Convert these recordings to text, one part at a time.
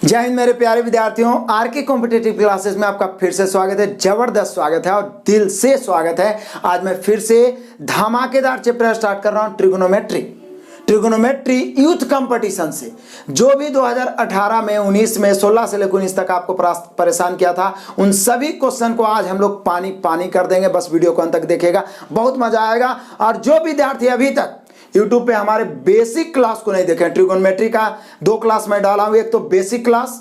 जय हिंद मेरे प्यारे विद्यार्थियों, आर के कॉम्पिटिटिव क्लासेस में आपका फिर से स्वागत है। जबरदस्त स्वागत है और दिल से स्वागत है। आज मैं फिर से धमाकेदार चैप्टर स्टार्ट कर रहा हूं, ट्रिगोनोमेट्री यूथ कंपटीशन से। जो भी 2018 में 19 में 16 से लेकर 19 तक आपको परेशान किया था, उन सभी क्वेश्चन को आज हम लोग पानी पानी कर देंगे। बस वीडियो को अंत तक देखिएगा, बहुत मजा आएगा। और जो विद्यार्थी अभी तक YouTube पे हमारे बेसिक क्लास को नहीं देखें, ट्रिगोनोमेट्री का 2 क्लास मैं डाला हूं, एक तो बेसिक क्लास,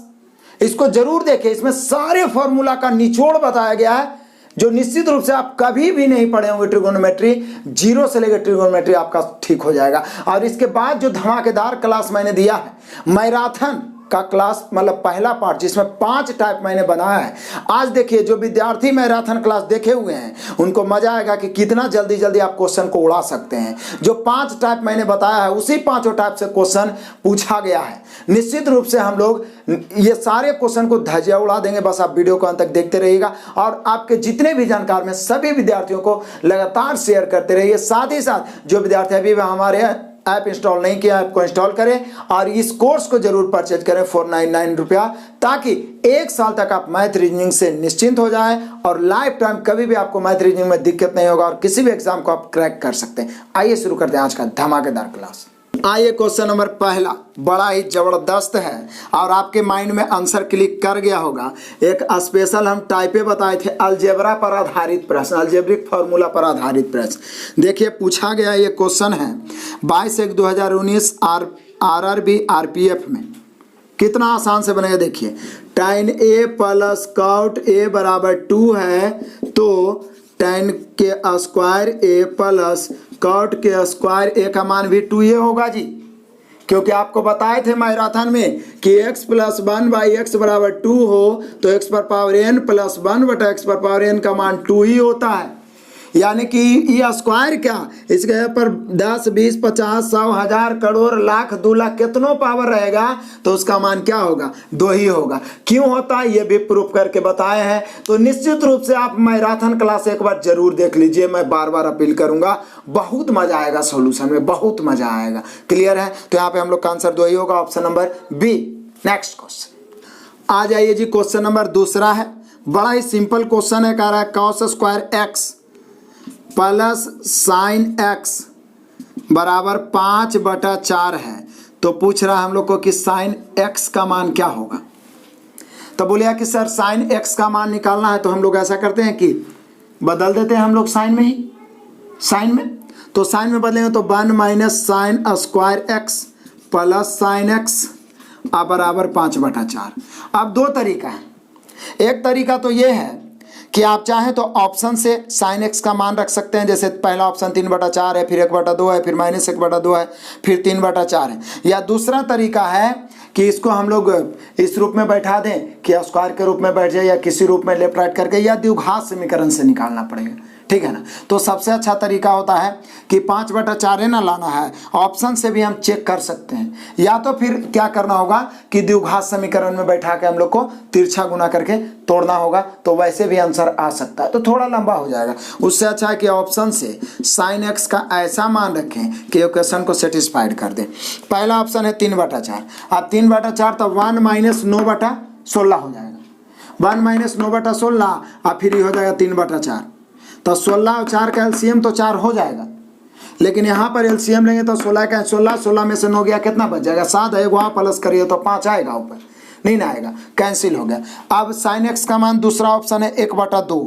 इसको जरूर देखें। इसमें सारे फॉर्मूला का निचोड़ बताया गया है, जो निश्चित रूप से आप कभी भी नहीं पढ़े होंगे। ट्रिगोनोमेट्री जीरो से लेकर ट्रिगोनोमेट्री आपका ठीक हो जाएगा। और इसके बाद जो धमाकेदार क्लास मैंने दिया है, मैराथन का क्लास, मतलब पहला पार्ट, जिसमें 5 टाइप मैंने बनाया है। आज देखिए, जो विद्यार्थी मैराथन क्लास देखे हुए हैं उनको मजा आएगा कि कितना जल्दी जल्दी आप क्वेश्चन को उड़ा सकते हैं। जो 5 टाइप मैंने बताया है, उसी 5 टाइप से क्वेश्चन पूछा गया है। निश्चित रूप से हम लोग ये सारे क्वेश्चन को धज्जियां उड़ा देंगे। बस आप वीडियो को अंत तक देखते रहिएगा और आपके जितने भी जानकार में सभी विद्यार्थियों को लगातार शेयर करते रहिए। साथ ही साथ जो विद्यार्थी अभी हमारे ऐप इंस्टॉल नहीं किया, ऐप को इंस्टॉल करें और इस कोर्स को जरूर परचेज करें 499 रुपया, ताकि 1 साल तक आप मैथ रीजनिंग से निश्चिंत हो जाएं और लाइफ टाइम कभी भी आपको मैथ रीजनिंग में दिक्कत नहीं होगा और किसी भी एग्जाम को आप क्रैक कर सकते हैं। आइए शुरू करते हैं आज का धमाकेदार क्लास। आइए, क्वेश्चन नंबर पहला बड़ा ही जबरदस्त है और आपके माइंड में आंसर क्लिक कर गया होगा। एक स्पेशल हम टाइपे बताए थे, अलजेब्रा पर आधारित प्रश्न, अलजेब्रिक फार्मूला पर आधारित प्रश्न। देखिए, पूछा गया ये क्वेश्चन है 22/1/2019 आरआरबी आरपीएफ में। कितना आसान से बनेगा, देखिए। tan a plus cot a बराबर 2 है, तो tan के स्क्वायर a प्लस cot के स्क्वायर a का मान भी 2a होगा जी, क्योंकि आपको बताए थे मैराथन में कि x + 1/x बराबर 2 हो तो x पर पावर n प्लस 1/x पर पावर n का मान 2 ही होता है। यानी कि ये स्क्वायर क्या, इसके पर 10, 20, 50, 100, 1000, करोड़, लाख, 2 लाख कितनों पावर रहेगा तो उसका मान क्या होगा, 2 ही होगा। क्यों होता है ये भी प्रूफ करके बताए हैं। तो निश्चित रूप से आप मैराथन क्लास एक बार जरूर देख लीजिए। मैं बार बार अपील करूंगा, बहुत मजा आएगा सॉल्यूशन में, बहुत मजा आएगा। क्लियर है? तो यहाँ पे हम लोग का आंसर 2 ही होगा, option number B. Next question आ जाइए जी। क्वेश्चन नंबर दूसरा है, बड़ा ही सिंपल क्वेश्चन है। कह रहा है cos square x plus sign x बराबर 5/4 है। तो पूछ रहा है हम लोग को कि साइन x का मान क्या होगा। तो बोलिए कि सर साइन x का मान निकालना है, तो हम लोग ऐसा करते हैं कि बदल देते हैं हम लोग साइन में ही, साइन में। तो साइन में बदलेंगे तो 1 - sine square x plus sign x बराबर 5/4। अब 2 तरीका है। एक तरीका तो ये है कि आप चाहें तो ऑप्शन से साइन x का मान रख सकते हैं। जैसे पहला ऑप्शन 3/4 है, फिर 1/2 है, फिर -1/2 है, फिर 3/4 है। या दूसरा तरीका है कि इसको हम लोग इस रूप में बैठा दें कि स्क्वायर के रूप में बैठ जाए, या किसी रूप में लेफ्ट राइट करके, या द्विघात समीकरण से निकालना पड़ेगा। ठीक है ना? तो सबसे अच्छा तरीका होता है कि 5/4 ना लाना है, ऑप्शन से भी हम चेक कर सकते हैं। या तो फिर क्या करना होगा कि द्विघात समीकरण में बैठा के हम लोग को तिरछा गुना करके तोड़ना होगा, तो वैसे भी आंसर आ सकता है। तो थोड़ा लंबा हो जाएगा, उससे अच्छा है कि ऑप्शन से साइन x का ऐसा मान रखें कि क्वेश्चन को सेटिस्फाइड कर दे। पहला ऑप्शन है 3/4। अब 3/4 तो 1 - 9/16 हो जाएगा। 1 - 9/16 और फिर ये हो जाएगा 3/4। तो 16 और 4 का एलसीएम तो 4 हो जाएगा, लेकिन यहाँ पर एलसीएम लेंगे तो 16 का 16 में से 9 गया, कितना बच जाएगा, 7 है। वहाँ प्लस करिए तो 5 आएगा, ऊपर नहीं ना आएगा, कैंसिल हो गया। अब साइन x का मान दूसरा ऑप्शन है 1/2।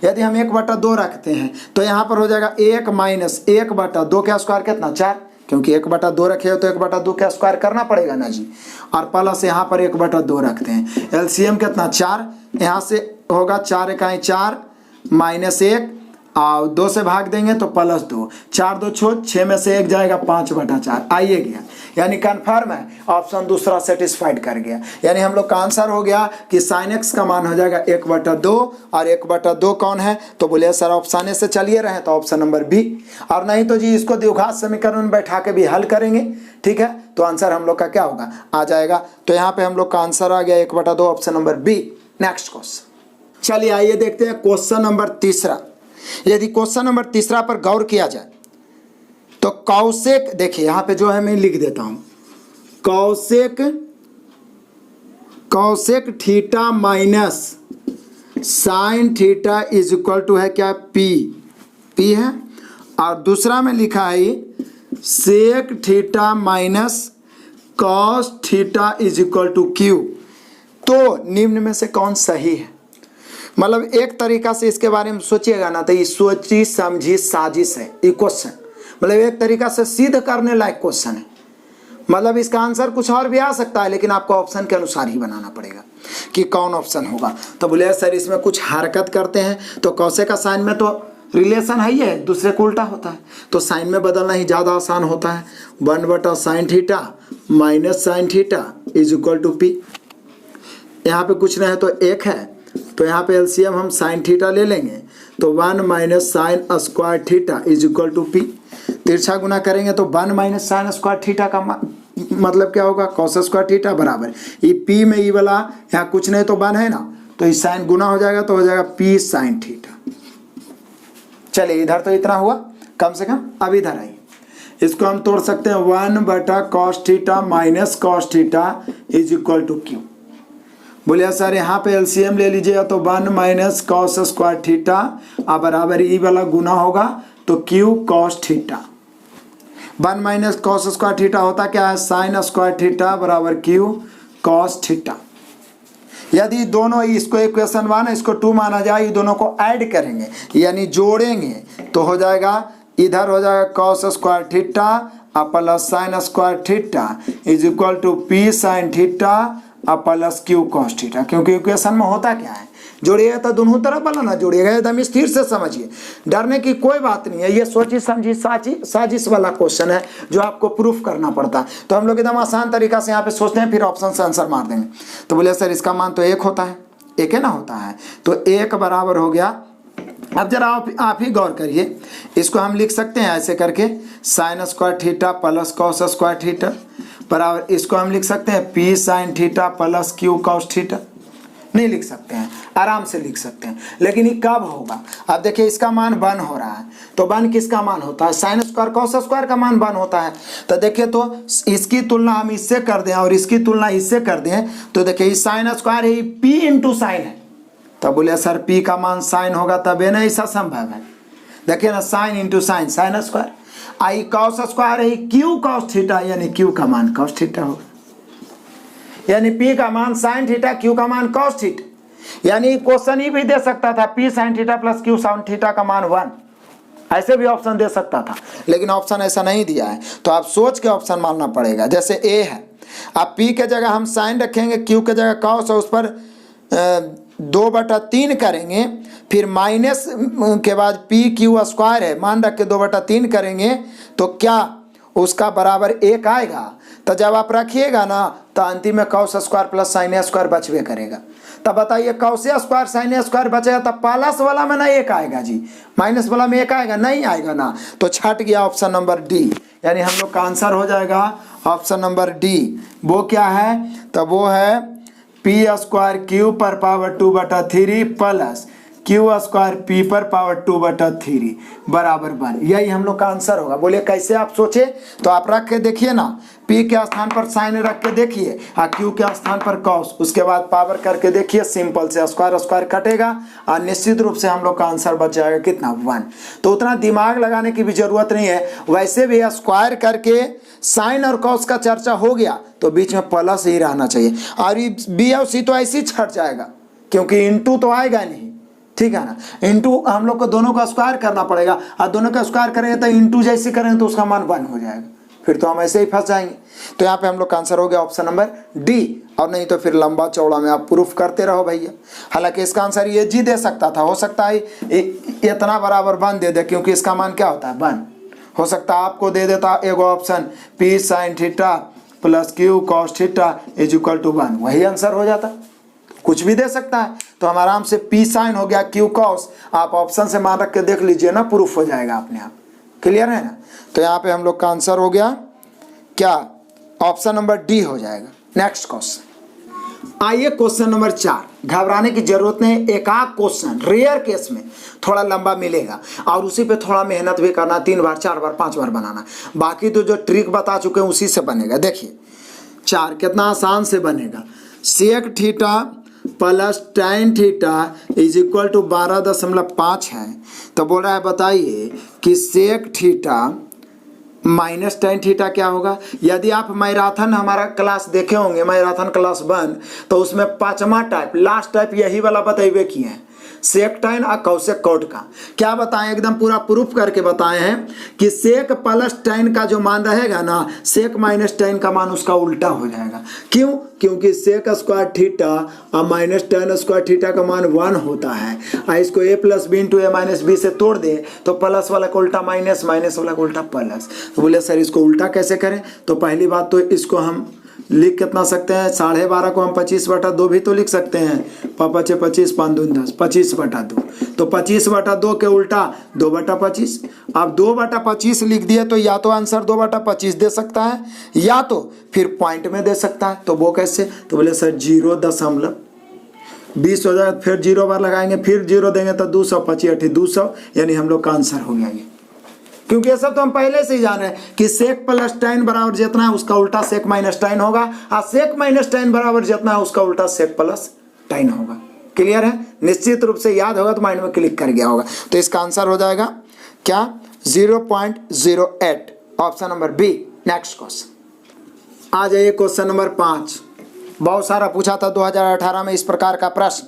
यदि हम 1/2 रखते हैं तो यहाँ पर हो जाएगा 1 - 1/2 का स्क्वायर कितना, 4, क्योंकि 1/2 रखे हो तो 1/2 का स्क्वायर करना पड़ेगा ना जी। और प्लस यहाँ पर 1/2 रखते हैं, एलसीएम कितना, 4। यहाँ से होगा 4 × 4 -1 और 2 से भाग देंगे तो +2, 4 2 6 में से 1 जाएगा, 5/4 आइए गया। यानी कन्फर्म है, ऑप्शन दूसरा सेटिस्फाइड कर गया। यानी हम लोग का आंसर हो गया कि साइन x का मान हो जाएगा 1/2। और 1/2 कौन है, तो बोले सर ऑप्शन ए से चलिए रहे, तो ऑप्शन नंबर बी। और नहीं तो जी इसको द्विघात समीकरण में बैठा के भी हल करेंगे, ठीक है, तो आंसर हम लोग का क्या होगा, आ जाएगा। तो यहाँ पे हम लोग का आंसर आ गया 1/2, option number B. Next question, चलिए आइए देखते हैं क्वेश्चन नंबर तीसरा। यदि क्वेश्चन नंबर तीसरा पर गौर किया जाए तो कौशिक, देखिए यहाँ पे जो है मैं लिख देता हूं, कौशिक cosec theta minus sign theta is equal to है क्या, पी है। और दूसरा में लिखा है sec theta minus cos theta is equal to Q. तो निम्न में से कौन सही है? मतलब एक तरीका से इसके बारे में सोचिएगा ना तो ये सोची समझी साजिश है ये क्वेश्चन, मतलब एक तरीका से सिद्ध करने लायक क्वेश्चन है। मतलब इसका आंसर कुछ और भी आ सकता है, लेकिन आपको ऑप्शन के अनुसार ही बनाना पड़ेगा कि कौन ऑप्शन होगा। तो बोले सर इसमें कुछ हरकत करते हैं, तो कौसे का साइन में तो रिलेशन है ही है, दूसरे को उल्टा होता है, तो साइन में बदलना ही ज़्यादा आसान होता है। 1/sin theta minus sign theta is equal to P. यहाँ पे कुछ नहीं है तो एक है, तो यहाँ पे एलसीएम हम साइन थीटा ले लेंगे, तो 1 minus sign square theta is equal to P. तिरछा गुना करेंगे तो 1 माइनस साइन स्क्वायर थीटा का मतलब क्या होगा, कॉस स्क्वायर थीटा बराबर ये पी में ये वाला यहाँ कुछ नहीं तो 1 है ना, तो ये साइन गुना हो जाएगा तो हो जाएगा पी साइन थीटा। चलिए इधर तो इतना हुआ कम से कम। अब इधर आइए, इसको हम तोड़ सकते हैं 1/cos theta minus cos theta is equal to Q. बोलिए सर यहाँ पे एलसीएम ले लीजिएगा तो 1 माइनस कॉस स्क्वायर थीटा अब बराबर ई वाला गुना होगा तो Q cos theta. 1 minus cos square theta होता क्या है, साइन स्क्वायर थीटा बराबर क्यू कॉस थीटा। यदि दोनों इसको इक्वेशन 1 इसको 2 माना जाए, ये दोनों को ऐड करेंगे यानी जोड़ेंगे तो हो जाएगा, इधर हो जाएगा cos square theta plus sine square theta is equal to P sine theta plus Q cos theta. क्योंकि इक्वेशन में होता क्या है, जोड़िएगा तो दोनों तरफ वाला ना जोड़िएगा, एकदम स्थिर से समझिए, डरने की कोई बात नहीं है। ये सोची समझी साजिश वाला क्वेश्चन है जो आपको प्रूफ करना पड़ता है। तो हम लोग एकदम आसान तरीका से यहाँ पे सोचते हैं, फिर ऑप्शन से आंसर मार देंगे। तो बोले सर इसका मान तो 1 होता है, 1 है ना होता है, तो 1 बराबर हो गया। अब जरा आप ही गौर करिए, इसको हम लिख सकते हैं ऐसे करके, sign square theta plus cos square theta बराबर, इसको हम लिख सकते हैं P sine theta plus Q cos theta. नहीं लिख सकते हैं, आराम से लिख सकते हैं, लेकिन ये कब होगा। अब देखिए इसका मान 1 हो रहा है, तो 1 किसका मान होता है, साइन स्क्वायर कॉस स्क्वायर का मान 1 होता है। तो देखिए तो इसकी तुलना हम इससे कर दें और इसकी तुलना इससे कर दें, तो देखिए साइन स्क्वायर है पी इंटू साइन है, तो बोले सर पी का मान साइन होगा तबे ना ऐसा संभव है। देखिए ना sine into sine sine square, I cos square है क्यू कॉस थीटा, यानी क्यू का मान कॉस थीटा होगा, यानी पी का मान साइन थीटा क्यू का मान कॉस थीटा। यानी क्वेश्चन ही भी दे सकता था P sine theta plus Q sine theta का मान 1, ऐसे भी ऑप्शन दे सकता था, लेकिन ऑप्शन ऐसा नहीं दिया है, तो आप सोच के ऑप्शन मानना पड़ेगा। जैसे ए है, अब पी के जगह हम साइन रखेंगे, क्यू के जगह कॉस, और उस पर 2/3 करेंगे, फिर माइनस के बाद पी क्यू स्क्वायर है मान रख के 2/3 करेंगे तो क्या उसका बराबर 1 आएगा। तो जब आप रखिएगा ना तो अंतिम में cos square plus sine square बचवे करेगा। तब बताइए कॉस स्क्वायर साइन स्क्वायर बचेगा, तब प्लस वाला में ना 1 आएगा जी, माइनस वाला में 1 आएगा, नहीं आएगा ना, तो छट गया ऑप्शन नंबर डी। यानी हम लोग का आंसर हो जाएगा ऑप्शन नंबर डी। वो क्या है, तो वो है पी स्क्वायर क्यू पर power 2/3 plus Q square P पर पावर 2/3 बराबर 1। यही हम लोग का आंसर होगा। बोले कैसे, आप सोचे तो आप रख के देखिए ना, पी के स्थान पर साइन रख के देखिए और क्यू के स्थान पर कॉस, उसके बाद पावर करके देखिए, सिंपल से स्क्वायर स्क्वायर कटेगा और निश्चित रूप से हम लोग का आंसर बच जाएगा कितना 1। तो उतना दिमाग लगाने की भी जरूरत नहीं है, वैसे भी स्क्वायर करके साइन और कॉस का चर्चा हो गया तो बीच में प्लस ही रहना चाहिए, और ये बी और सी तो ऐसे ही छट जाएगा क्योंकि इंटू तो आएगा नहीं, ठीक है ना। इंटू हम लोग को दोनों का स्क्वायर करना पड़ेगा, और दोनों का स्क्वायर करेंगे तो इंटू जैसे करेंगे तो उसका मान 1 हो जाएगा, फिर तो हम ऐसे ही फंस जाएंगे। तो यहाँ पे हम लोग का आंसर हो गया ऑप्शन नंबर डी, और नहीं तो फिर लंबा चौड़ा में आप प्रूफ करते रहो भैया। हालांकि इसका आंसर ये जी दे सकता था, हो सकता है इतना बराबर 1 दे दे, क्योंकि इसका मान क्या होता है 1। हो सकता है आपको दे देता एगो option P sine theta plus Q cos theta is equal to 1, वही आंसर हो जाता, कुछ भी दे सकता है। तो हम आराम से पी साइन हो गया क्यू कॉस, आप ऑप्शन से मान रख के देख लीजिए ना, प्रूफ हो जाएगा अपने आप, क्लियर है ना। तो यहाँ पे हम लोग का आंसर हो गया क्या, ऑप्शन नंबर डी हो जाएगा। नेक्स्ट क्वेश्चन आइए, क्वेश्चन नंबर 4। घबराने की जरूरत नहीं, एकाक क्वेश्चन रेयर केस में थोड़ा लंबा मिलेगा और उसी पे थोड़ा मेहनत भी करना, 3 बार 4 बार 5 बार बनाना, बाकी तो जो ट्रिक बता चुके हैं उसी से बनेगा। देखिए 4 कितना आसान से बनेगा। Sec theta plus tan theta is equal to 12.5 है। तो बोल रहा है बताइए कि sec theta minus tan theta क्या होगा। यदि आप मैराथन हमारा क्लास देखे होंगे, मैराथन क्लास 1, तो उसमें 5वां टाइप, लास्ट टाइप यही वाला बताइए किए हैं, सेक tan और कौसेक कॉट का। क्या बताएं, एकदम पूरा प्रूफ करके बताए हैं कि सेक प्लस tan का जो मान रहेगा ना, सेक माइनस tan का मान उसका उल्टा हो जाएगा। क्यों? क्योंकि सेक स्क्वायर थीटा और माइनस tan स्क्वायर थीटा का मान 1 होता है। इसको a plus B into A minus B से तोड़ दे तो प्लस वाला का उल्टा माइनस, माइनस वाला का उल्टा प्लस। तो बोले सर इसको उल्टा कैसे करें? तो पहली बात तो इसको हम लिख कितना सकते हैं, 12.5 को हम 25/2 भी तो लिख सकते हैं। पापा 25 5 दून 10, 25/2। तो 25/2 के उल्टा 2/25। अब 2/25 लिख दिए तो या तो आंसर 2/25 दे सकता है या तो फिर पॉइंट में दे सकता है। तो वो कैसे? तो बोले सर 0.20 हो जाएगा, फिर 0 बार लगाएंगे, फिर 0 देंगे तो 200, 25 200, यानी हम लोग का आंसर हो गया ये। क्योंकि ये सब तो हम पहले से ही जान रहे हैं कि सेक प्लस tan बराबर जितना है उसका उल्टा सेक माइनस tan होगा, और सेक माइनस tan बराबर जितना है उसका उल्टा सेक प्लस tan होगा। क्लियर है? निश्चित रूप से याद होगा तो माइंड में क्लिक कर गया होगा। तो इसका आंसर हो जाएगा क्या? 0.08, option number B. Next question आ जाइए, क्वेश्चन नंबर 5। बहुत सारा पूछा था 2018 में इस प्रकार का प्रश्न,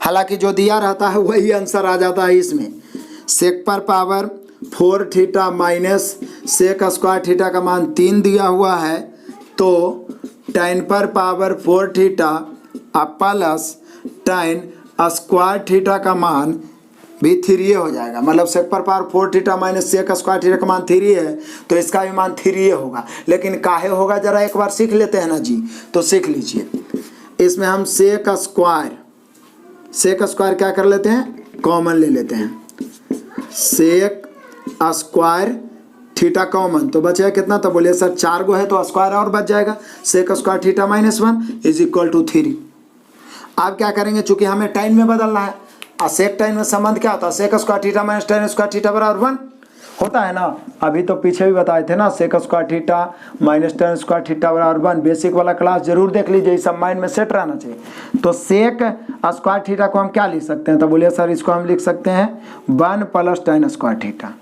हालांकि जो दिया रहता है वही आंसर आ जाता है इसमें। सेक पर power 4 theta minus sec square theta का मान 3 दिया हुआ है, तो tan पर power 4 theta plus tan square theta का मान भी 3 हो जाएगा। मतलब सेक पर power 4 theta minus sec square theta का मान 3 है, तो इसका भी मान 3 होगा। लेकिन काहे होगा जरा एक बार सीख लेते हैं ना जी, तो सीख लीजिए। इसमें हम सेक स्क्वायर क्या कर लेते हैं, कॉमन ले लेते हैं। सेक स्क्वायर थीटा कॉमन, तो बचेगा कितना? तो बोलिए सर 4 गो है तो स्क्वायर और बच जाएगा। Sec square theta minus 1 is equal to 3। आप क्या करेंगे, चूंकि हमें टाइम में बदलना है, और सेक टाइम में संबंध क्या होता है, sec square theta minus tan square theta बराबर 1 होता है ना। अभी तो पीछे भी बताए थे ना, sec square theta minus tan square theta बराबर 1। बेसिक वाला क्लास जरूर देख लीजिए, सब माइंड में सेट रहना चाहिए। तो सेक स्क्वायर थीटा को हम क्या लिख सकते हैं? तो बोलिए सर इसको हम लिख सकते हैं 1 plus tan square theta,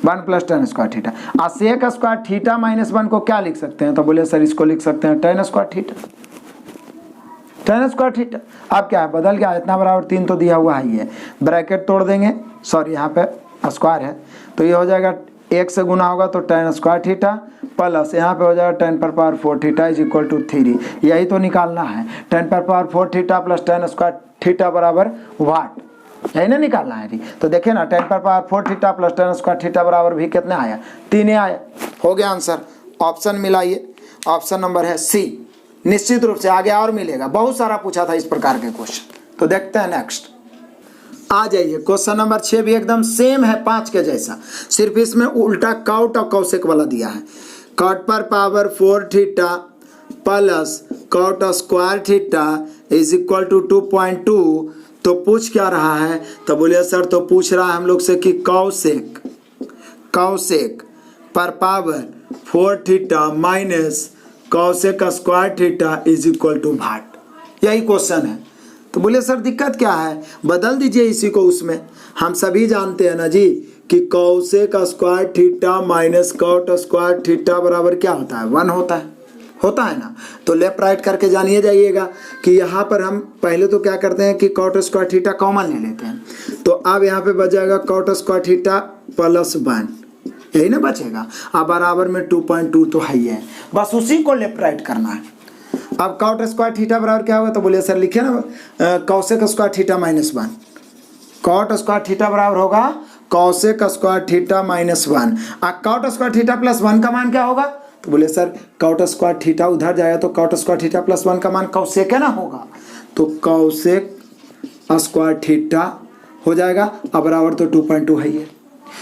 1 plus tan square theta. और सेक स्क्वायर थीटा माइनस 1 को क्या लिख सकते हैं? तो बोलिए सर इसको लिख सकते हैं tan square theta, tan square theta. अब क्या है, बदल गया, इतना बराबर 3 तो दिया हुआ ही है, ब्रैकेट तोड़ देंगे, सॉरी यहाँ पे स्क्वायर है, तो ये हो जाएगा 1 से गुना होगा तो tan स्क्वायर थीटा प्लस यहाँ पे हो जाएगा tan पर power 4 theta is equal to 3। यही तो निकालना है, tan पर power 4 theta plus tan square theta बराबर वाट, यही ना निकालना है जी। तो देखिए ना, tan पर power 4 theta plus tan square theta बराबर भी कितना आया, 3 आया। हो गया आंसर। ऑप्शन मिलाइए, ऑप्शन नंबर है सी। निश्चित रूप से आगे और मिलेगा, बहुत सारा पूछा था इस प्रकार के क्वेश्चन। तो देखते हैं नेक्स्ट आ जाइए। क्वेश्चन नंबर 6 भी एकदम सेम है 5 के जैसा, सिर्फ इसमें उल्टा कॉट और कौशिक वाला दिया है। कॉट पर power 4 theta plus cot square theta is equal to 2.2। तो पूछ क्या रहा है? तो बोलिए सर, तो पूछ रहा है हम लोग से कि कौशिक पर power 4 theta minus cosec square theta is equal to भाट। यही क्वेश्चन है। तो बोले सर दिक्कत क्या है, बदल दीजिए इसी को उसमें। हम सभी जानते हैं ना जी कि cosec square theta minus cot square theta बराबर क्या होता है, 1 होता है ना। तो लेफ्ट राइट करके जानिए जाइएगा कि यहाँ पर हम पहले तो क्या करते हैं कि कॉट स्क्वायर थीटा कॉमन ले लेते हैं। तो अब यहाँ पे बच जाएगा कॉट स्क्वायर थीटा प्लस 1, यही ना बचेगा। अब बराबर में 2.2 तो है ही है, बस उसी को लेफ्ट राइट करना है। अब कॉट स्क्वायर थीटा बराबर क्या होगा? तो बोलिए सर लिखिए ना, cosec square theta minus 1। Cot square theta बराबर होगा कौशिक स्क्वायर थीटा माइनस 1। अब कॉट स्क्वायर थीटा प्लस 1 का मान क्या होगा? तो बोले सर कॉट स्क्वायर थीटा उधर जाएगा तो कॉट स्क्वायर थीटा प्लस 1 का मान कौशिक है ना होगा, तो कौशिक स्क्वायर थीटा हो जाएगा। अब बराबर तो 2.2 है ये।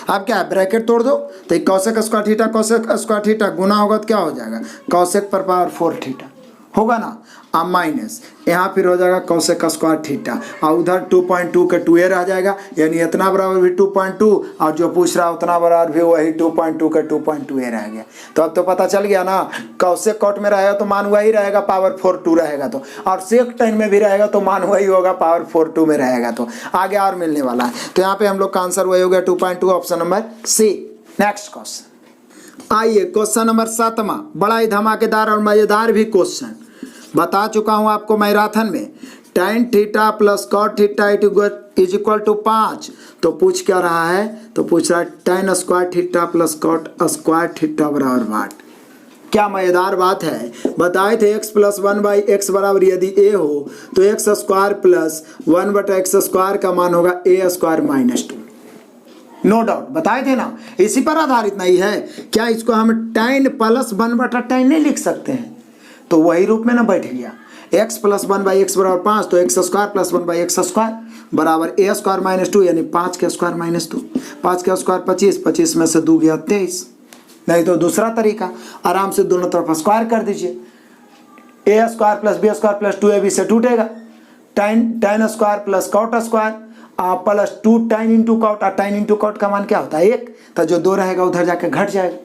अब क्या है, ब्रैकेट तोड़ दो, तो कौशिक स्क्वायर थीटा गुना होगा तो क्या हो जाएगा, कौशिक पर पावर 4 थीटा होगा ना। अब माइनस यहाँ फिर हो जाएगा कोसेक स्क्वायर थीटा, और उधर 2.2 के 2a रह जाएगा, यानी इतना बराबर भी 2.2, और जो पूछ रहा है उतना बराबर भी वही 2.2 के 2.2a रह गया। तो अब तो पता चल गया ना, कोसेक कॉट में रहेगा तो मान वही रहेगा, पावर 4 2 रहेगा तो, और सेक tan में भी रहेगा तो मान वही होगा, पावर 4 2 में रहेगा तो आगे और मिलने वाला है। तो यहाँ पे हम लोग का आंसर वही हो गया 2.2, option number C. Next question, आइए क्वेश्चन नंबर 7वां, बड़ा ही धमाकेदार और मजेदार भी क्वेश्चन बता चुका हूं आपको मैराथन में। tan theta plus cot theta is equal to 5। तो पूछ क्या रहा है, तो पूछ रहा है tan square theta plus cot square theta बराबर वाट। क्या मजेदार बात है। बताए थे x प्लस 1/x बराबर यदि a हो तो x square plus 1/x square का मान होगा a square minus 2। No doubt बताए थे ना, इसी पर आधारित नहीं है क्या। इसको हम tan प्लस 1/tan नहीं लिख सकते हैं, तो वही रूप में ना बैठ गया। x प्लस 1/x बराबर 5, तो x square plus 1/x square बराबर a स्क्वायर माइनस 2, यानी 5 के स्क्वायर माइनस 2। 5 के स्क्वायर 25, 25 में से 2 गया 23। नहीं तो दूसरा तरीका, आराम से दोनों तरफ स्क्वायर कर दीजिए। a square plus b square plus 2ab से टूटेगा, tan स्क्वायर plus cot square plus 2 tan into cot, और tan इंटू कॉट का मान क्या होता है 1, तो जो 2 रहेगा उधर जाके घट जाएगा।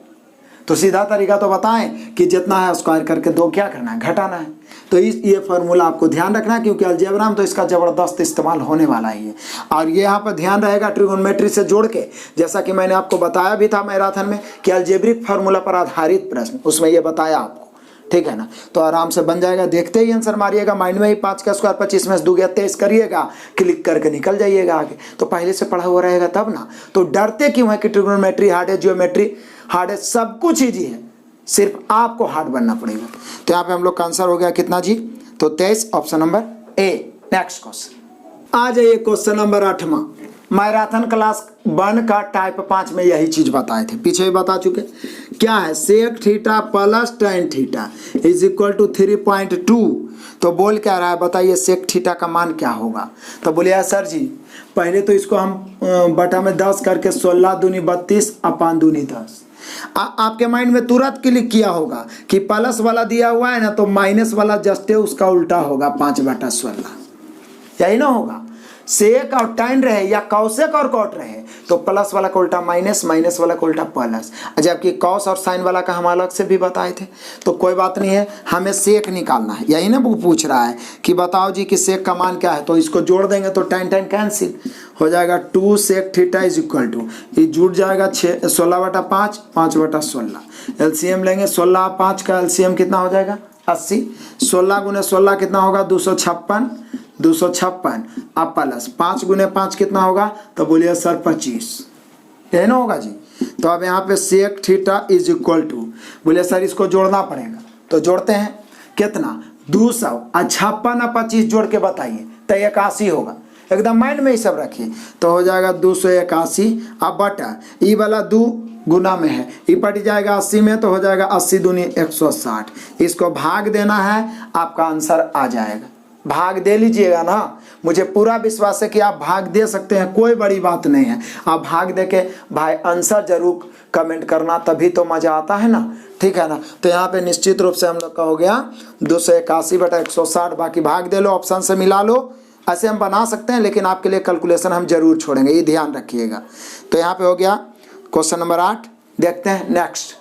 तो सीधा तरीका तो बताएं कि जितना है स्क्वायर करके 2 क्या करना है, घटाना है। तो ये फार्मूला आपको ध्यान रखना है, क्योंकि अलजेब्रा में तो इसका जबरदस्त इस्तेमाल होने वाला ही है। और ये यहाँ पर ध्यान रहेगा ट्रिगोनोमेट्री से जोड़ के, जैसा कि मैंने आपको बताया भी था मैराथन में कि अलजेब्रिक फार्मूला पर आधारित प्रश्न, उसमें ये बताया आपको, ठीक है ना। तो आराम से बन जाएगा, देखते ही आंसर मारिएगा, माइंड में ही 5 का स्क्वायर 25 में से 2 गया 23 करिएगा, क्लिक करके निकल जाइएगा आगे। तो पहले से पढ़ा हुआ रहेगा तब ना। तो डरते क्यों है कि ट्रिगोनोमेट्री हार्ड है, जियोमेट्री हार्ड है, सब कुछ ईजी है, सिर्फ आपको हार्ड बनना पड़ेगा। तो यहाँ पे हम लोग का आंसर हो गया कितना जी, तो 23, option number A. Next question आ जाइए, क्वेश्चन नंबर 8वां। मैराथन क्लास 1 का टाइप 5 में यही चीज बताए थे, पीछे भी बता चुके। क्या है, sec theta plus tan theta is equal to 3.2। तो बोल क्या रहा है, बताइए सेक थीटा का मान क्या होगा। तो बोलिए सर जी पहले तो इसको हम बटा में 10 करके 16 दूनी 32 अपान दूनी 10। आपके माइंड में तुरंत क्लिक किया होगा कि प्लस वाला दिया हुआ है ना, तो माइनस वाला जस्ट उसका उल्टा होगा 5/16, यही ना होगा। सेक और tan रहे या कौसेक और कॉट रहे तो प्लस वाला का उल्टा माइनस, माइनस वाला का उल्टा प्लस, जबकि कॉस और साइन वाला का हम अलग से भी बताए थे। तो कोई बात नहीं है, हमें सेक निकालना है, यही ना वो पूछ रहा है कि बताओ जी कि सेक का मान क्या है। तो इसको जोड़ देंगे तो tan कैंसिल हो जाएगा, 2 sec theta is equal to, ये जुड़ जाएगा 16/5, 5/16। एलसीएम लेंगे, 16 और 5 का एलसीएम कितना हो जाएगा 80। 16 गुने 16 कितना होगा 256, 256 अब प्लस 5 गुने 5 कितना होगा, तो बोलिए सर 25, यही ना होगा जी। तो अब यहाँ पे sec theta is equal to, बोलिए सर इसको जोड़ना पड़ेगा, तो जोड़ते हैं कितना 200 और 56 और 25 जोड़ के बताइए, तो 81 होगा। एकदम माइंड में ही सब रखिए, तो हो जाएगा 281। अब बटा ई वाला 2 गुना में है, ये पट जाएगा 80 में, तो हो जाएगा 80 दूनी 160। इसको भाग देना है, आपका आंसर आ जाएगा। भाग दे लीजिएगा ना, मुझे पूरा विश्वास है कि आप भाग दे सकते हैं, कोई बड़ी बात नहीं है। आप भाग दे के भाई आंसर जरूर कमेंट करना, तभी तो मजा आता है ना, ठीक है ना। तो यहाँ पे निश्चित रूप से हम लोग का हो गया 281/160, बाकी भाग दे लो, ऑप्शन से मिला लो, ऐसे हम बना सकते हैं, लेकिन आपके लिए कैलकुलेशन हम जरूर छोड़ेंगे, ये ध्यान रखिएगा। तो यहाँ पे हो गया क्वेश्चन नंबर 8। देखते हैं नेक्स्ट,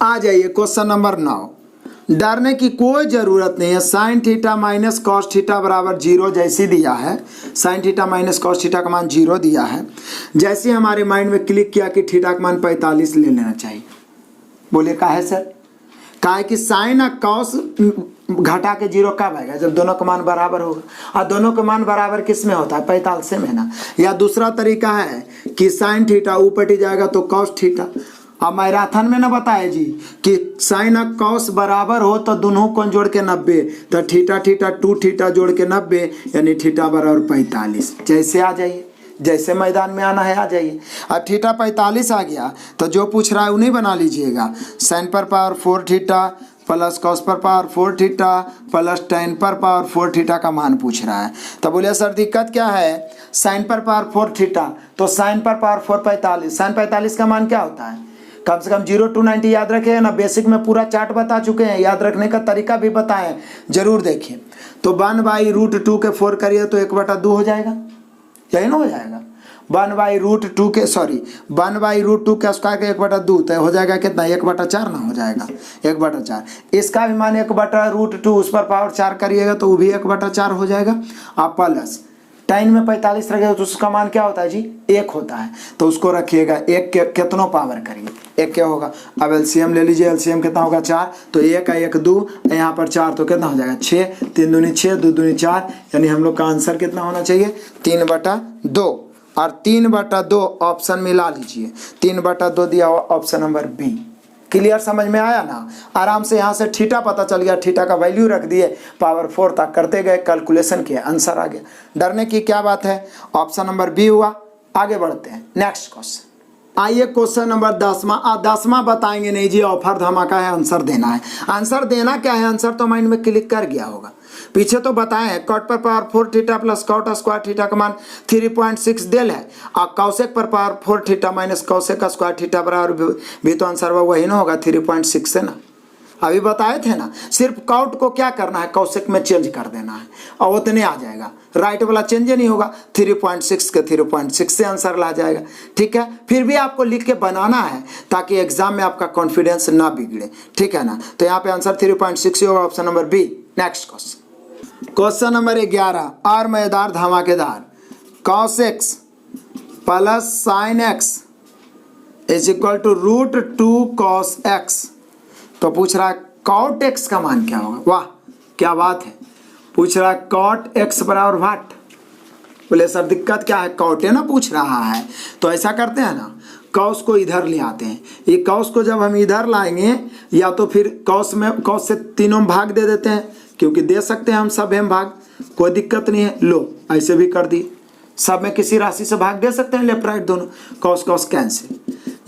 आ जाइए क्वेश्चन नंबर 9। डरने की कोई ज़रूरत नहीं है, sign theta minus cos theta बराबर 0 जैसी दिया है, sign theta minus cos theta का मान 0 दिया है। जैसे हमारे माइंड में क्लिक किया कि थीटा का मान 45 ले लेना चाहिए। बोलिए का है सर, का है कि साइन और कॉस घटा के 0 कब आएगा, जब दोनों का मान बराबर होगा। और दोनों का मान बराबर किस में होता है 45 में ना। या दूसरा तरीका है कि साइन थीटा ऊपर जाएगा तो कॉस थीटा। अब मैराथन में ना बताए जी कि साइन और कॉस बराबर हो तो दोनों को जोड़ के 90, तो थीटा थीटा 2 थीटा जोड़ के 90, यानी थीटा बराबर 45। जैसे आ जाइए, जैसे मैदान में आना है आ जाइए। अब थीटा 45 आ गया, तो जो पूछ रहा है उन्हीं बना लीजिएगा। साइन पर पावर 4 थीटा प्लस कॉस पर पावर 4 थीटा प्लस tan पर पावर 4 थीटा का मान पूछ रहा है। तो बोलिए सर दिक्कत क्या है, साइन पर पावर 4 थीटा, तो साइन पर पावर 4 45, साइन 45 का मान क्या होता है कम से कम 0 to 90 याद रखें ना। बेसिक में पूरा चार्ट बता चुके हैं, याद रखने का तरीका भी बताएं, जरूर देखिए। तो 1/√2 के 4 करिए तो 1/2 हो जाएगा, यही ना हो जाएगा। 1/√2 के 1/√2 के स्क्वायर के 1/2 तो हो जाएगा कितना, 1/4 ना हो जाएगा, 1/4। इसका भी मान 1/√2 उस पर पावर 4 करिएगा तो वो भी 1/4 हो जाएगा। आप प्लस tan में 45 रखेगा तो उसका मान क्या होता है जी, 1 होता है। तो उसको रखिएगा 1 के कितनों पावर करिए, 1 क्या होगा। अब एलसीएम ले लीजिए, एलसीएम कितना होगा 4, तो 1 का 1 2, यहाँ पर 4 तो कितना हो जाएगा 6, 3 दूनी 6, 2 दूनी 4, यानी हम लोग का आंसर कितना होना चाहिए 3/2। और 3/2 ऑप्शन मिला लीजिए, 3/2 दिया हुआ ऑप्शन नंबर बी। क्लियर, समझ में आया ना। आराम से यहाँ से थीटा पता चल गया, थीटा का वैल्यू रख दिए, पावर 4 तक करते गए, कैलकुलेशन किया, आंसर आ गया। डरने की क्या बात है, ऑप्शन नंबर बी हुआ। आगे बढ़ते हैं नेक्स्ट क्वेश्चन। आइए क्वेश्चन नंबर 10वां बताएंगे नहीं जी, ऑफर धमाका है, आंसर देना है। आंसर देना क्या है, आंसर तो माइंड में क्लिक कर गया होगा। पीछे तो बताए हैं कॉट पर power 4 theta plus cot square theta का मान 3.6 दिल है, और कौसेक पर power 4 theta minus cosec square theta बराबर भी तो आंसर वही ना होगा 3.6 से ना, अभी बताए थे ना। सिर्फ कॉट को क्या करना है, कौसेक में चेंज कर देना है और उतने आ जाएगा, राइट वाला चेंज नहीं होगा। 3.6 के 3.6 से आंसर ला जाएगा। ठीक है, फिर भी आपको लिख के बनाना है ताकि एग्जाम में आपका कॉन्फिडेंस ना बिगड़े, ठीक है ना। तो यहाँ पे आंसर 3.6 होगा, option number B. Next question, question number 11, और मजेदार धमाकेदार। cos x plus sin x is equal to √2 cos x। तो पूछ रहा है cot x का मान क्या होगा। वाह क्या बात है, पूछ रहा है cot x बराबर वाट। बोले सर दिक्कत क्या है, cot है ना पूछ रहा है। तो ऐसा करते हैं ना, cos को इधर ले आते हैं। ये cos को जब हम इधर लाएंगे, या तो फिर cos से तीनों भाग दे देते हैं, क्योंकि दे सकते हैं हम सब में भाग, कोई दिक्कत नहीं है। लो ऐसे भी कर दी, सब में किसी राशि से भाग दे सकते हैं, लेफ्ट राइट दोनों। cos कैंसिल,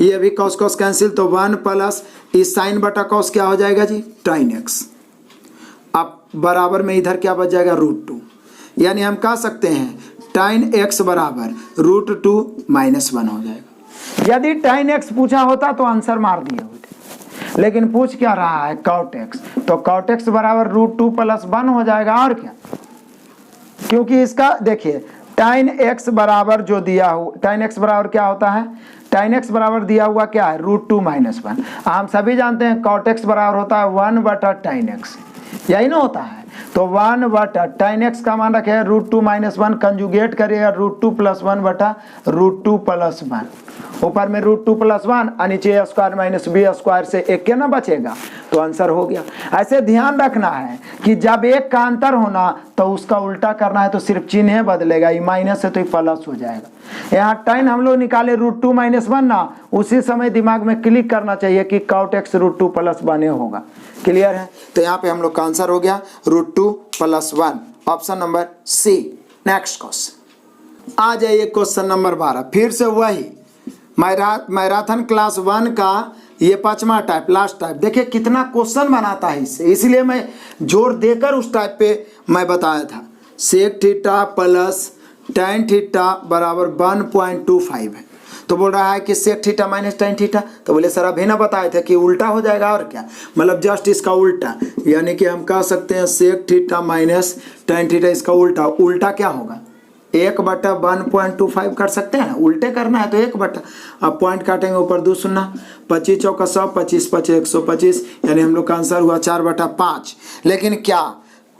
ये भी cos कैंसिल, तो 1 प्लस इस साइन बटा cos क्या हो जाएगा जी tan x। अब बराबर में इधर क्या बच जाएगा √2, यानी हम कह सकते हैं tan x बराबर √2 -1 हो जाएगा। यदि tan x पूछा होता तो आंसर मार दिए होते, लेकिन पूछ क्या रहा है cot x, तो cot x बराबर √2 + 1 हो जाएगा। और क्या, क्योंकि इसका देखिए tan x बराबर जो दिया हुआ, tan x बराबर क्या होता है, tan x बराबर दिया हुआ क्या है √2 - 1। हम सभी जानते हैं cot x बराबर होता है 1/tan x, यही ना होता है। तो 1/tan x का मान रखे √2 - 1, कंजुगेट करिएगा √2 + 1/√2 + 1। ऊपर में √2 + 1 और नीचे a² - b² से 1 के ना बचेगा, तो आंसर हो गया। ऐसे ध्यान रखना है कि जब एक का अंतर होना तो उसका उल्टा करना है, तो सिर्फ चिन्ह बदलेगा, ये माइनस है तो ये प्लस हो जाएगा। यहाँ tan हम लोग निकाले √2 - 1 ना, उसी समय दिमाग में क्लिक करना चाहिए कि cot x √2 + 1 होगा। क्लियर है, तो यहाँ पे हम लोग का आंसर हो गया √2 + 1, option number C. Next question, आ जाइए क्वेश्चन नंबर 12, फिर से वही मैराथन क्लास 1 का ये 5वां टाइप, लास्ट टाइप। देखिए कितना क्वेश्चन बनाता है इससे, इसलिए मैं जोर देकर उस टाइप पे मैं बताया था। sec theta plus tan theta बराबर 1.25 है। तो बोल रहा है कि sec theta minus tan theta, तो बोले सर अभी ना बताए थे कि उल्टा हो जाएगा। और क्या, मतलब जस्ट इसका उल्टा, यानी कि हम कह सकते हैं sec theta minus tan theta, इसका उल्टा। उल्टा क्या होगा, 1/1.25 कर सकते हैं ना, उल्टे करना है तो 1/, अब पॉइंट काटेंगे ऊपर 2 शून्य, 25 चौका 100, 25 5 125, यानी हम लोग का आंसर हुआ 4/5। लेकिन क्या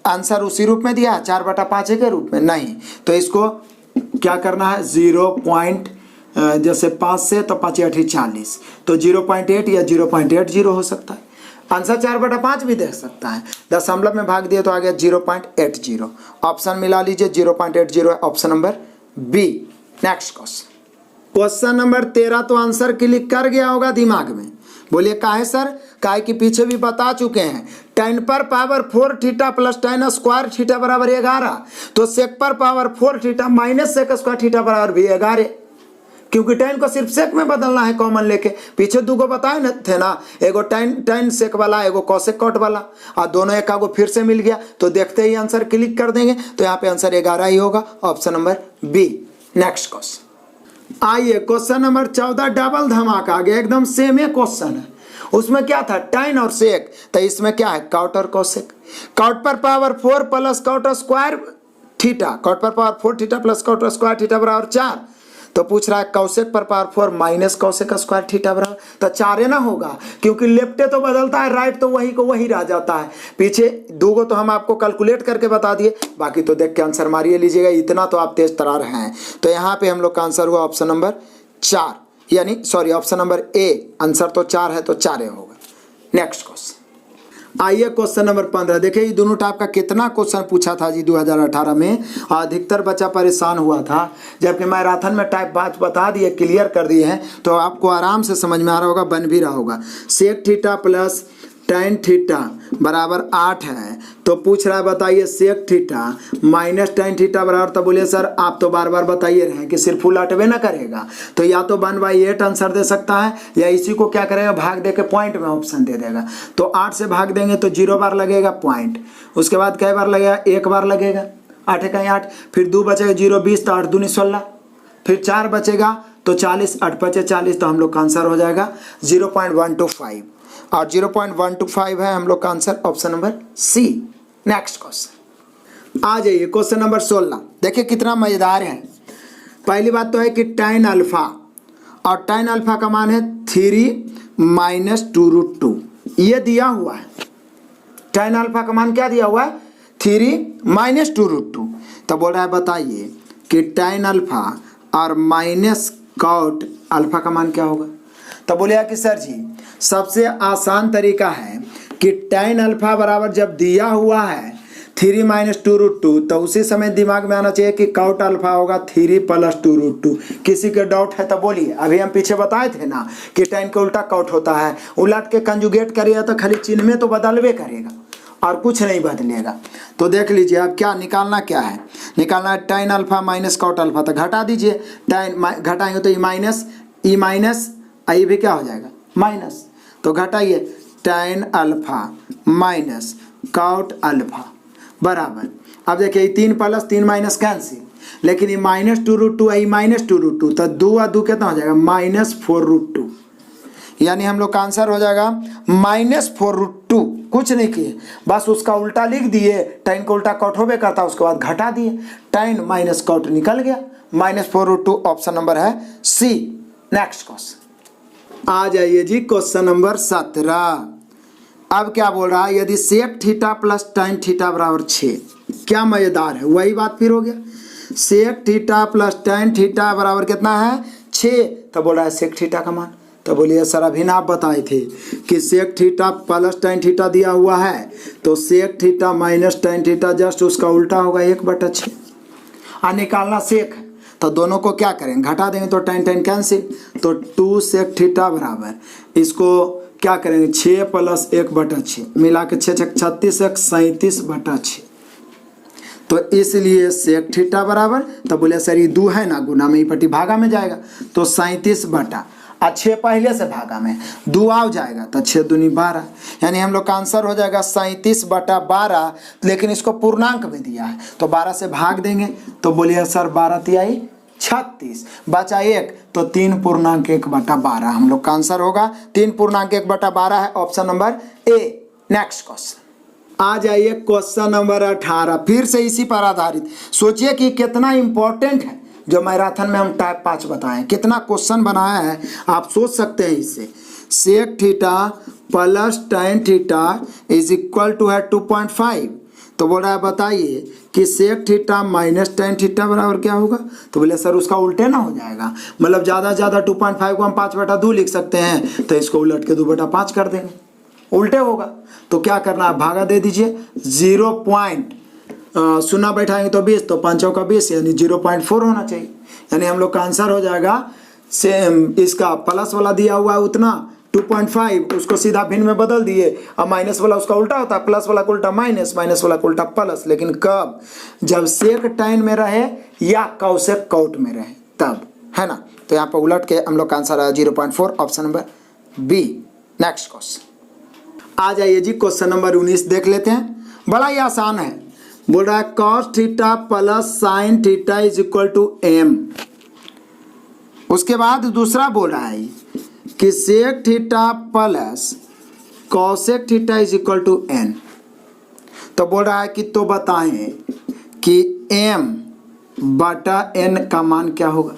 आंसर उसी रूप में दिया 4/5 के रूप में नहीं, तो इसको क्या करना है 0. जैसे 5 से तो 5 × 8 = 40, तो 0.8 या 0.80 हो सकता है। आंसर 4/5 भी देख सकता है, दशमलव में भाग दिए तो आ गया 0.80, ऑप्शन मिला लीजिए 0.80, option number B. Next question, question number 13 तो आंसर क्लिक कर गया होगा दिमाग में। बोलिए काहे सर, काहे कि पीछे भी बता चुके हैं। tan पर power 4 theta plus tan square theta बराबर 11, तो sec पर power 4 theta minus sec square theta बराबर भी 11, क्योंकि tan को सिर्फ sec में बदलना है कॉमन लेके। पीछे 2 को बताए न थे ना, एगो tan sec वाला, एगो cosec cot वाला, और दोनों एक को फिर से मिल गया, तो देखते ही आंसर क्लिक कर देंगे। तो यहाँ पे आंसर 11 ही होगा, option number B. Next question, आइए क्वेश्चन नंबर 14 डबल धमाका आ गया, एकदम सेम है क्वेश्चन है। उसमें क्या था, tan और sec, तो इसमें क्या है कॉट और कोसेक। कॉट पर power 4 plus cot square theta, cot पर power 4 theta plus cot square theta बराबर 4। तो पूछ रहा है कौसेक पर power 4 minus cosec square theta बराबर, तो 4 ना होगा क्योंकि लेफ्टे तो बदलता है, राइट तो वही को वही रह जाता है। पीछे दो को तो हम आपको कैलकुलेट करके बता दिए, बाकी तो देख के आंसर मारिए लीजिएगा, इतना तो आप तेज तरार हैं। तो यहाँ पे हम लोग का आंसर हुआ ऑप्शन नंबर 4, यानी सॉरी ऑप्शन नंबर ए। आंसर तो 4 है तो 4 होगा। नेक्स्ट क्वेश्चन आइए क्वेश्चन नंबर 15। देखिए ये दोनों टाइप का कितना क्वेश्चन पूछा था जी 2018 में, अधिकतर बच्चा परेशान हुआ था। जबकि मैराथन में टाइप 5 बता दिए, क्लियर कर दिए हैं, तो आपको आराम से समझ में आ रहा होगा, बन भी रहा होगा। Sec theta plus tan theta बराबर 8 है, तो पूछ रहा है बताइए sec theta minus tan theta बराबर, तो बोलिए सर आप तो बार बार बताइए रहे हैं कि सिर्फ उलटवे ना करेगा, तो या तो 1/8 आंसर दे सकता है, या इसी को क्या करेगा भाग दे के पॉइंट में ऑप्शन दे देगा। तो 8 से भाग देंगे तो 0 बार लगेगा पॉइंट, उसके बाद कई बार लगेगा, 1 बार लगेगा, 8 कहीं 8, फिर 2 बचेगा 0 20, तो 8 दूनी 16, फिर 4 बचेगा तो 40, 8 बचे 40, तो हम लोग का आंसर हो जाएगा 0.125, और 0.125 है हम लोग का answer option number C. Next question आ जाइए क्वेश्चन नंबर 16। देखिए कितना मजेदार है। पहली बात तो है कि tan अल्फा, और tan अल्फा का मान है 3 माइनस 2√2, ये दिया हुआ है। tan अल्फा का मान क्या दिया हुआ है 3 माइनस 2√2। तो बोल रहा है बताइए कि tan अल्फा और माइनस कॉट अल्फा का मान क्या होगा। तो बोलिए कि सर जी सबसे आसान तरीका है कि tan अल्फा बराबर जब दिया हुआ है 3 माइनस 2√2, तो उसी समय दिमाग में आना चाहिए कि कॉट अल्फा होगा 3 प्लस 2√2। किसी के डाउट है तो बोलिए, अभी हम पीछे बताए थे ना कि tan का उल्टा कॉट होता है, उलट के कंजुगेट करिएगा तो खाली चिन्ह में तो बदलवे करेगा और कुछ नहीं बदलेगा। तो देख लीजिए अब क्या निकालना, क्या है निकालना है tan alpha minus cot alpha, तो घटा दीजिए, tan घटाएंगे तो ई माइनस आई भी क्या हो जाएगा माइनस, तो घटाइए tan alpha minus cot alpha बराबर, अब देखिए 3 प्लस 3 माइनस कैंसिल, लेकिन ये माइनस 2√2 है, माइनस 2√2, तो 2 और 2 कितना हो जाएगा माइनस 4√2, यानी हम लोग का आंसर हो जाएगा माइनस 4√2। कुछ नहीं किए, बस उसका उल्टा लिख दिए, tan का उल्टा कॉट होबे करता, उसके बाद घटा दिए, tan माइनस कॉट निकल गया, माइनस 4√2 ऑप्शन नंबर है सी। नेक्स्ट क्वेश्चन आ जाइए जी क्वेश्चन नंबर 17। अब क्या बोल रहा है, यदि sec theta plus tan theta बराबर 6, क्या मजेदार है, वही बात फिर हो गया, sec theta plus tan theta बराबर कितना है 6, तो बोल रहा है सेक थीटा का मान। तो बोलिए सर अभी ना आप बताए थे कि sec theta plus tan theta दिया हुआ है, तो sec theta minus tan theta just उसका उल्टा होगा 1/6, और निकालना सेक है, तो दोनों को क्या करेंगे घटा देंगे तो tan कैंसिल, तो 2 सेक थीटा बराबर, इसको क्या करेंगे 6 प्लस 1/6 मिला के 6 6 36 37/6, तो इसलिए सेक थीटा बराबर, तो बोले सर ये 2 है ना गुना में ही पट्टी भागा में जाएगा, तो 37/6 पहले से भागा में 2 आ जाएगा, तो 6 दूनी 12, यानी हम लोग का आंसर हो जाएगा 37/12, लेकिन इसको पूर्णांक में दिया है तो 12 से भाग देंगे, तो बोलिए सर 12 तिहाई 36, बचा 1, तो 3.1/12 हम लोग का आंसर होगा 3.1/12 है option number A. Next question आ जाइए क्वेश्चन नंबर 18, फिर से इसी पर आधारित। सोचिए कि कितना इंपॉर्टेंट है जो मैराथन में हम टाइप 5 बताएं, कितना क्वेश्चन बनाया है आप सोच सकते हैं इससे। Sec theta plus tan theta is equal to है 2.5, तो बोल रहा है बताइए कि sec theta minus tan theta बराबर क्या होगा, तो बोले सर उसका उल्टे ना हो जाएगा, मतलब ज़्यादा से ज़्यादा 2.5 को हम 5/2 लिख सकते हैं, तो इसको उलट के 2/5 कर देंगे, उल्टे होगा। तो क्या करना है भागा दे दीजिए, 0.0 बैठाएंगे तो 20, तो 5 का 20 यानी 0.4 होना चाहिए, यानी हम लोग का आंसर हो जाएगा सेम, इसका प्लस वाला दिया हुआ है उतना 2.5, उसको सीधा भिन्न में बदल दिए, अब माइनस वाला उसका उल्टा होता है, प्लस वाला का उल्टा माइनस, माइनस वाला का उल्टा प्लस, लेकिन कब, जब सेक tan में रहे या कौसेक कॉट में रहे तब, है ना। तो यहाँ पर उलट के हम लोग का आंसर है 0.4 option number B. Next question आ जाइए जी क्वेश्चन नंबर 19 देख लेते हैं, बड़ा ही आसान है। बोल रहा है cos theta plus sin theta is equal to m, उसके बाद दूसरा बोल रहा है कि sec theta plus cosec theta is equal to n. तो बोल रहा है कि तो बताएं कि m बटा n का मान क्या होगा।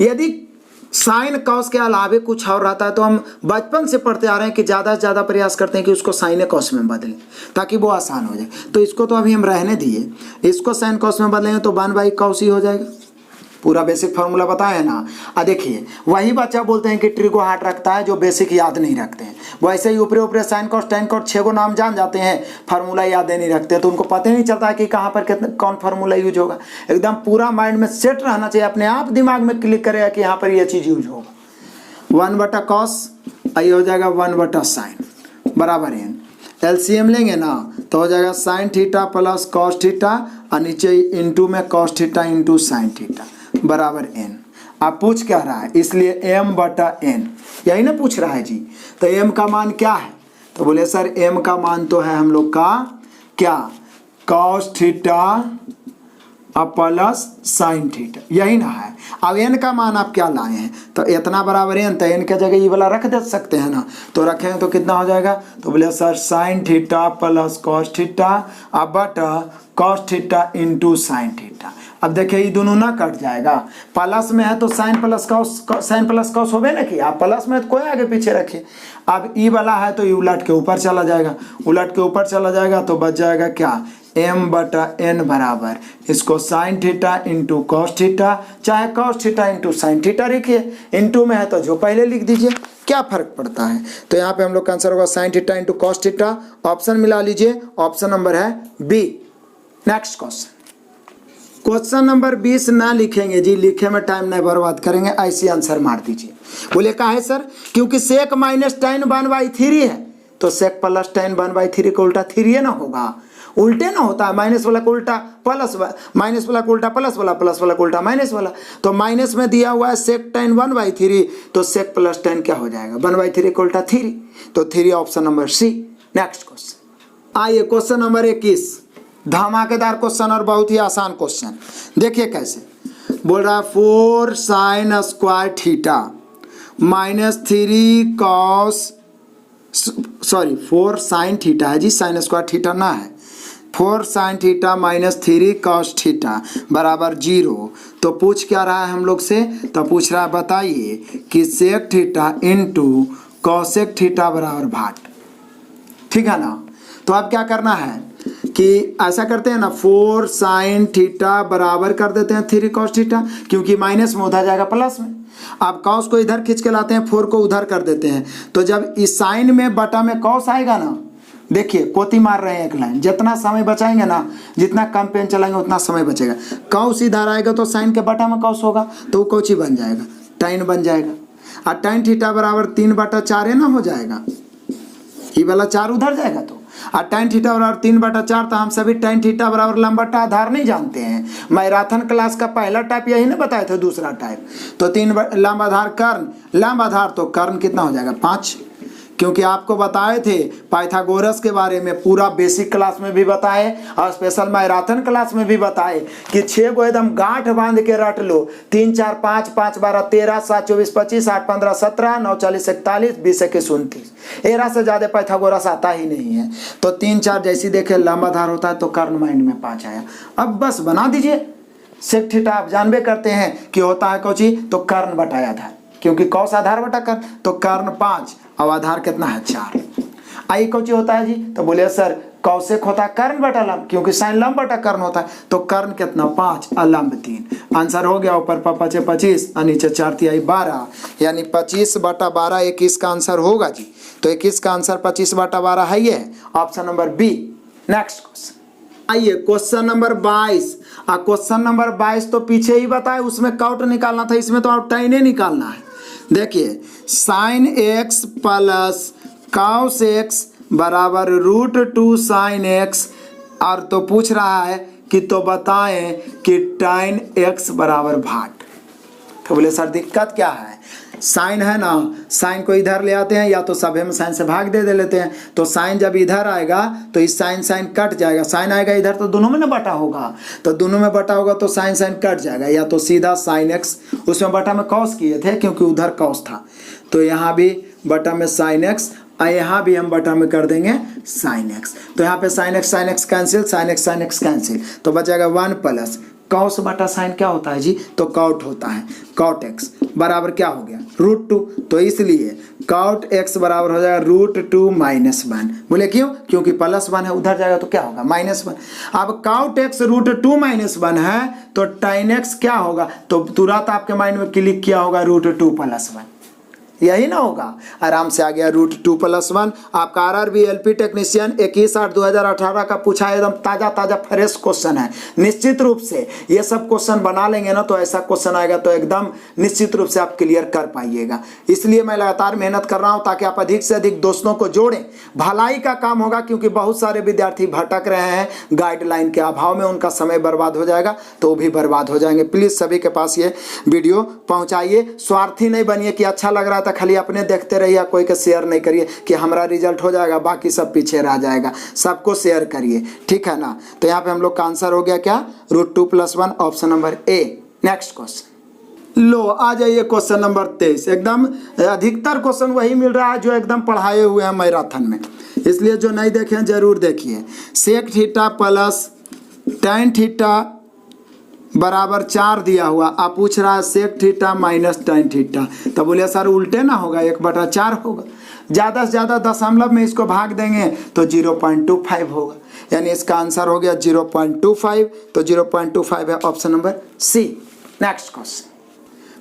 यदि साइन कॉस के अलावे कुछ और रहता है तो हम बचपन से पढ़ते आ रहे हैं कि ज़्यादा से ज़्यादा प्रयास करते हैं कि उसको साइन कॉस में बदलें ताकि वो आसान हो जाए। तो इसको तो अभी हम रहने दिए, इसको साइन कॉस में बदलेंगे तो 1/cos ही हो जाएगा। पूरा बेसिक फार्मूला बताया ना। देखिए वही बच्चा बोलते हैं कि ट्रिगो हार्ट रखता है जो बेसिक याद नहीं रखते हैं। वैसे ही ऊपरे ऊपरे साइन कॉस टेन कॉस 6 नाम जान जाते हैं, फार्मूला याद नहीं रखते, तो उनको पता ही नहीं चलता है कि कहाँ पर कितना कौन फार्मूला यूज होगा। एकदम पूरा माइंड में सेट रहना चाहिए, अपने आप दिमाग में क्लिक करेगा कि यहाँ पर यह चीज़ यूज होगा। 1/cos ये हो जाएगा 1/sin बराबर n। एलसीएम लेंगे ना तो हो जाएगा sign theta plus cos theta और नीचे इंटू में cos theta into sine theta बराबर n। आप पूछ क्या रहा है, इसलिए m/n यही ना पूछ रहा है जी। तो m का मान क्या है, तो बोले सर m का मान तो है हम लोग का क्या, cos theta plus sin theta, यही ना है। अब n का मान आप क्या लाए हैं, तो इतना बराबर n, तो n के जगह ये वाला रख दे सकते हैं ना, तो रखेंगे तो कितना हो जाएगा, तो बोले sir sine theta plus cos theta बटा cos theta into sine theta. अब देखिए ये दोनों ना कट जाएगा, प्लस में है तो साइन प्लस कॉस होवे ना कि आप प्लस में तो कोई आगे पीछे रखिए। अब ई वाला है तो ये उलट के ऊपर चला जाएगा, उलट के ऊपर चला जाएगा तो बच जाएगा क्या, m/n बराबर इसको sine theta into cos theta, चाहे cos theta into sine theta लिखिए, इंटू में है तो जो पहले लिख दीजिए, क्या फर्क पड़ता है। तो यहाँ पे हम लोग का आंसर होगा sign theta into cos theta. Option मिला लीजिए, ऑप्शन नंबर है बी। नेक्स्ट क्वेश्चन नंबर 20 ना लिखेंगे जी, लिखे में टाइम नहीं बर्बाद करेंगे, ऐसे आंसर मार दीजिए। बोले कहा है सर, क्योंकि सेक माइनस tan 1/3 है तो सेक प्लस tan 1/3 का उल्टा 3 ना होगा, उल्टे ना होता है, माइनस वाला का उल्टा प्लस, माइनस वाला का उल्टा प्लस वाला, प्लस वाला का उल्टा माइनस वाला। तो माइनस में दिया हुआ है सेक tan 1/3 तो सेक प्लस tan क्या हो जाएगा, 1/3 का उल्टा 3, तो 3 option number C. Next question आइए, क्वेश्चन नंबर 21, धमाकेदार क्वेश्चन और बहुत ही आसान क्वेश्चन। देखिए कैसे बोल रहा है, 4 sign square theta minus 3 cos, sorry 4 sine theta है जी, साइन स्क्वायर थीटा ना है, 4 sign theta minus 3 cos theta बराबर 0। तो पूछ क्या रहा है हम लोग से, तो पूछ रहा है बताइए कि sec theta into cosec theta बराबर भाट, ठीक है ना। तो अब क्या करना है कि ऐसा करते हैं ना, 4 साइन थीटा बराबर कर देते हैं 3 कॉस थीटा, क्योंकि माइनस में उधर जाएगा प्लस में। अब कॉस को इधर खींच के लाते हैं, 4 को उधर कर देते हैं, तो जब इस साइन में बटा में कॉस आएगा ना, देखिए कोती मार रहे हैं एक लाइन, जितना समय बचाएंगे ना, जितना कम पेन चलाएंगे उतना समय बचेगा। कॉस इधर आएगा तो साइन के बटा में कॉस होगा तो वो कौची बन जाएगा, टाइन बन जाएगा। और टाइन थीटा बराबर 3/4 ना हो जाएगा, ये वाला 4 उधर जाएगा तो, और tan थीटा बराबर 3/4। तो हम सभी tan थीटा बराबर लंबा आधार नहीं जानते हैं, मैराथन क्लास का पहला टाइप यही ना बताए थे, दूसरा टाइप तो 3 लंब आधार कर्ण, लंब आधार तो कर्ण कितना हो जाएगा 5, क्योंकि आपको बताए थे पाइथागोरस के बारे में, पूरा बेसिक क्लास में भी बताए और स्पेशल मैराथन क्लास में भी बताए कि 6 को एकदम गांठ बांध के रट लो, 3 4 5 5 12 13 7 24 25 8 15 17 9 40 41 20 21 29, 13 से ज़्यादा पाइथागोरस आता ही नहीं है। तो 3 4 जैसी देखे लंब आधार होता है तो कर्ण माइंड में 5 आया। अब बस बना दीजिए, सेक थीटा आप जानबे करते हैं कि होता है कोची, तो कर्ण बटाया आधार, क्योंकि कौस आधार बटा कर्ण, तो कर्ण 5 और आधार कितना है 4। आई कोची होता है जी, तो बोलिए सर कौशिक होता है कर्ण बटा लंब, क्योंकि साइन लंब बटा कर्ण होता है, तो कर्ण कितना 5 और लंब 3। आंसर हो गया, ऊपर 5 25 और नीचे 4 3 12, यानी 25/12 21 का आंसर होगा जी। तो 21 का आंसर 25/12 है, ये option number B. Next question आइए, क्वेश्चन नंबर 22। क्वेश्चन नंबर 22 तो पीछे ही बताए, उसमें काउट निकालना था, इसमें तो आप टाइने निकालना है। देखिए sin x plus cos x बराबर √2 साइन x, और तो पूछ रहा है कि तो बताएं कि टाइन x बराबर भाट। तो बोले सर दिक्कत क्या है, साइन है ना, साइन को इधर ले आते हैं या तो सभे में साइन से भाग दे लेते हैं। तो साइन जब इधर आएगा तो इस साइन साइन कट जाएगा, साइन आएगा इधर तो दोनों में ना बटा होगा, तो दोनों में बटा होगा तो साइन साइन कट जाएगा, या तो सीधा साइन एक्स, उसमें बटा में कॉस किए थे क्योंकि उधर कॉस था, तो यहाँ भी बटा में साइन एक्स, और यहाँ भी हम बटा में कर देंगे साइन एक्स। तो यहाँ पे sine x cancel, sine x cancel, तो बचेगा 1 प्लस कॉस बटा साइन क्या होता है जी, तो कॉट होता है, कॉट एक्स बराबर क्या हो गया √2। तो इसलिए कॉट एक्स बराबर हो जाएगा √2 -1। बोले क्यों, क्योंकि +1 है, उधर जाएगा तो क्या होगा -1। अब कॉट एक्स √2 -1 है तो टाइन एक्स क्या होगा, तो तुरंत आपके माइंड में क्लिक किया होगा √2 +1, यही ना होगा, आराम से आ गया √2 +1। आपका RRB LP टेक्नीशियन 21/8/2018 का पूछा है, एकदम ताज़ा फ्रेश क्वेश्चन है। निश्चित रूप से ये सब क्वेश्चन बना लेंगे ना तो ऐसा क्वेश्चन आएगा तो एकदम निश्चित रूप से आप क्लियर कर पाइएगा। इसलिए मैं लगातार मेहनत कर रहा हूँ ताकि आप अधिक से अधिक दोस्तों को जोड़ें, भलाई का काम होगा, क्योंकि बहुत सारे विद्यार्थी भटक रहे हैं गाइडलाइन के अभाव में, उनका समय बर्बाद हो जाएगा तो वो भी बर्बाद हो जाएंगे। प्लीज़ सभी के पास ये वीडियो पहुँचाइए, स्वार्थी नहीं बनिए कि अच्छा लग रहा था खाली अपने देखते रहिए, कोई का शेयर नहीं करिए कि हमारा रिजल्ट हो जाएगा बाकी सब पीछे रह जाएगा, सबको शेयर करिए, ठीक है ना। तो यहाँ पे हम लोग का आंसर हो गया क्या, √2 +1, option number A. Next question लो, आ जाइए क्वेश्चन नंबर 23। एकदम अधिकतर क्वेश्चन वही मिल रहा है जो एकदम पढ़ाए हुए हैं मैराथन में, इसलिए जो नहीं देखे हैं जरूर देखिए। Sec theta plus tan theta बराबर 4 दिया हुआ, आप पूछ रहा है sec theta minus tan theta, तो बोले सर उल्टे ना होगा, 1/4 होगा, ज़्यादा से ज़्यादा दशमलव में इसको भाग देंगे तो 0.25 होगा, यानी इसका आंसर हो गया 0.25। तो 0.25 है option number C. Next question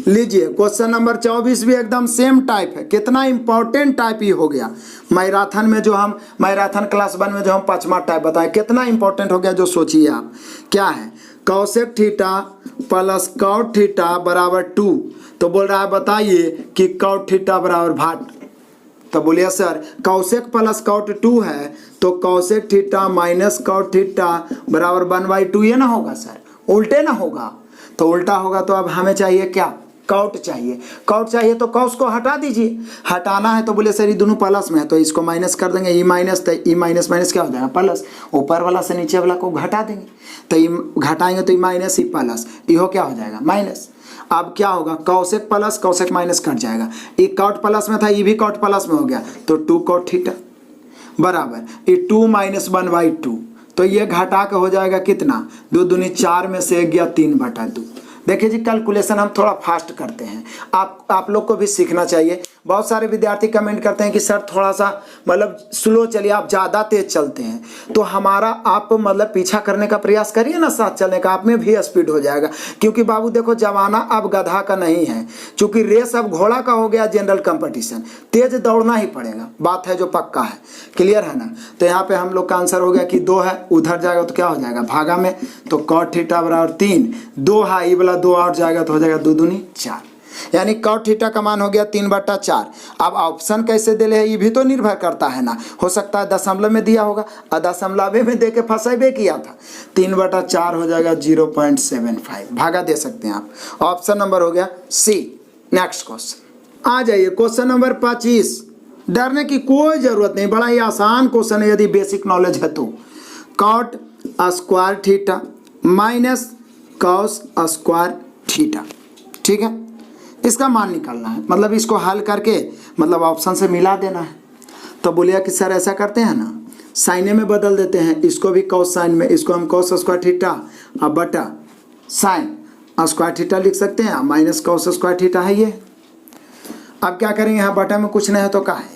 लीजिए, क्वेश्चन नंबर 24 भी एकदम सेम टाइप है। कितना इंपॉर्टेंट टाइप ही हो गया मैराथन में, जो हम मैराथन क्लास 1 में जो हम 5वां टाइप बताएं, कितना इंपॉर्टेंट हो गया जो सोचिए आप। क्या है, cosec theta plus cot theta बराबर 2, तो बोल रहा है बताइए कि कॉट थीटा बराबर भाट, तो बोलिए सर कॉसेक प्लस कॉट 2 है तो cosec theta minus cot theta बराबर 1/2, ये ना होगा सर, उल्टे ना होगा, तो उल्टा होगा तो अब हमें चाहिए क्या, कॉट चाहिए। कॉट चाहिए तो कॉस को हटा दीजिए, हटाना है तो बोले सर ये दोनों प्लस में है तो इसको माइनस कर देंगे, ई माइनस, तो ई माइनस माइनस क्या हो जाएगा प्लस, ऊपर वाला से नीचे वाला को घटा देंगे, तो ई घटाएंगे तो ई माइनस ई प्लस, इहो क्या हो जाएगा माइनस। अब क्या होगा, cosec plus cosec minus cut जाएगा, ये कॉट प्लस में था ये भी कॉट प्लस में हो गया, तो 2 कॉट थीटा बराबर ये 2 - 1/2, तो ये घटा के हो जाएगा कितना, 2 दूनी 4 में से 1 गया 3/2। देखिए जी कैलकुलेशन हम थोड़ा फास्ट करते हैं, आप लोग को भी सीखना चाहिए। बहुत सारे विद्यार्थी कमेंट करते हैं कि सर थोड़ा सा मतलब स्लो चलिए, आप ज़्यादा तेज चलते हैं, तो हमारा आप मतलब पीछा करने का प्रयास करिए ना, साथ चलने का, आप में भी स्पीड हो जाएगा। क्योंकि बाबू देखो जमाना अब गधा का नहीं है, चूँकि रेस अब घोड़ा का हो गया, जनरल कंपटीशन, तेज दौड़ना ही पड़ेगा, बात है जो पक्का है, क्लियर है ना। तो यहाँ पे हम लोग का आंसर हो गया कि 2 है, उधर जाएगा तो क्या हो जाएगा भागा में, तो कॉट थीटा बराबर 3, 2 है, ये वाला 2 और जाएगा तो हो जाएगा 2 दूनी 4, यानी कॉट थीटा का मान हो गया 3/4। अब ऑप्शन कैसे दिले है ये भी तो निर्भर करता है ना, हो सकता है दशमलव में दिया होगा, दशमलव में दे के फंसेबे किया था, 3/4 हो जाएगा 0.75, भागा दे सकते हैं आप, ऑप्शन नंबर हो गया सी। नेक्स्ट क्वेश्चन आ जाइए, क्वेश्चन नंबर 25। डरने की कोई जरूरत नहीं, बड़ा ही आसान क्वेश्चन है यदि बेसिक नॉलेज है तो। Cot square theta minus cos square theta, ठीक है, इसका मान निकालना है, मतलब इसको हल करके मतलब ऑप्शन से मिला देना है। तो बोलिए कि सर ऐसा करते हैं ना, साइने में बदल देते हैं, इसको भी कॉस साइन में, इसको हम कॉस स्क्वायर थीटा अब बटा साइन स्क्वायर थीटा लिख सकते हैं, माइनस कॉस स्क्वायर थीटा है ये। अब क्या करेंगे, यहाँ बटा में कुछ नहीं है तो क्या है,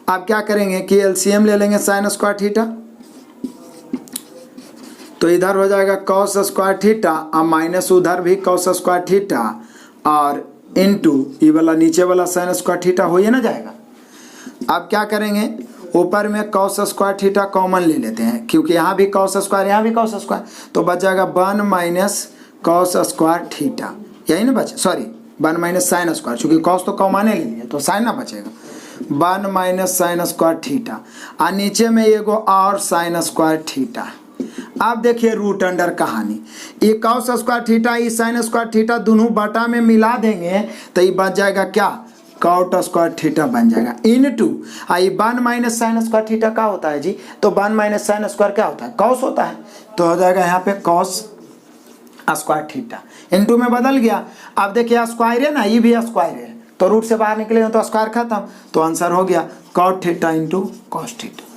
अब क्या करेंगे कि एलसीएम ले लेंगे साइन स्क्वायर थीटा, तो इधर हो जाएगा कॉस स्क्वायर थीटा और माइनस उधर भी कॉस स्क्वायर थीटा और इनटू ये वाला नीचे वाला साइन स्क्वायर थीटा हो ही ना जाएगा। अब क्या करेंगे, ऊपर में कॉस स्क्वायर थीटा कॉमन ले लेते हैं, क्योंकि यहाँ भी कॉस स्क्वायर यहाँ भी कॉस स्क्वायर, तो बच जाएगा 1 माइनस कॉस स्क्वायर थीटा, यही ना बचे, सॉरी 1 माइनस साइन स्क्वायर, चूँकि कॉस तो कॉमन ले लिए तो साइन ना बचेगा, 1 माइनस साइन स्क्वायर थीटा, और नीचे में एगो और साइन स्क्वायर थीटा, अब देखिए रूट अंडर कहानी, ये कॉस स्क्वायर थीटा ये साइन स्क्वायर थीटा दोनों बटा में मिला देंगे तो ये बच जाएगा क्या, कॉट स्क्वायर थीटा बन जाएगा into I 1 minus sign square theta का होता है जी, तो 1 माइनस साइन स्क्वायर क्या होता है, कॉस होता है, तो हो जाएगा यहाँ पे कॉस स्क्वायर थीटा इनटू में बदल गया। अब देखिए स्क्वायर है ना, ये भी स्क्वायर है तो रूट से बाहर निकले तो स्क्वायर खत्म, तो आंसर हो गया cot theta into cos theta.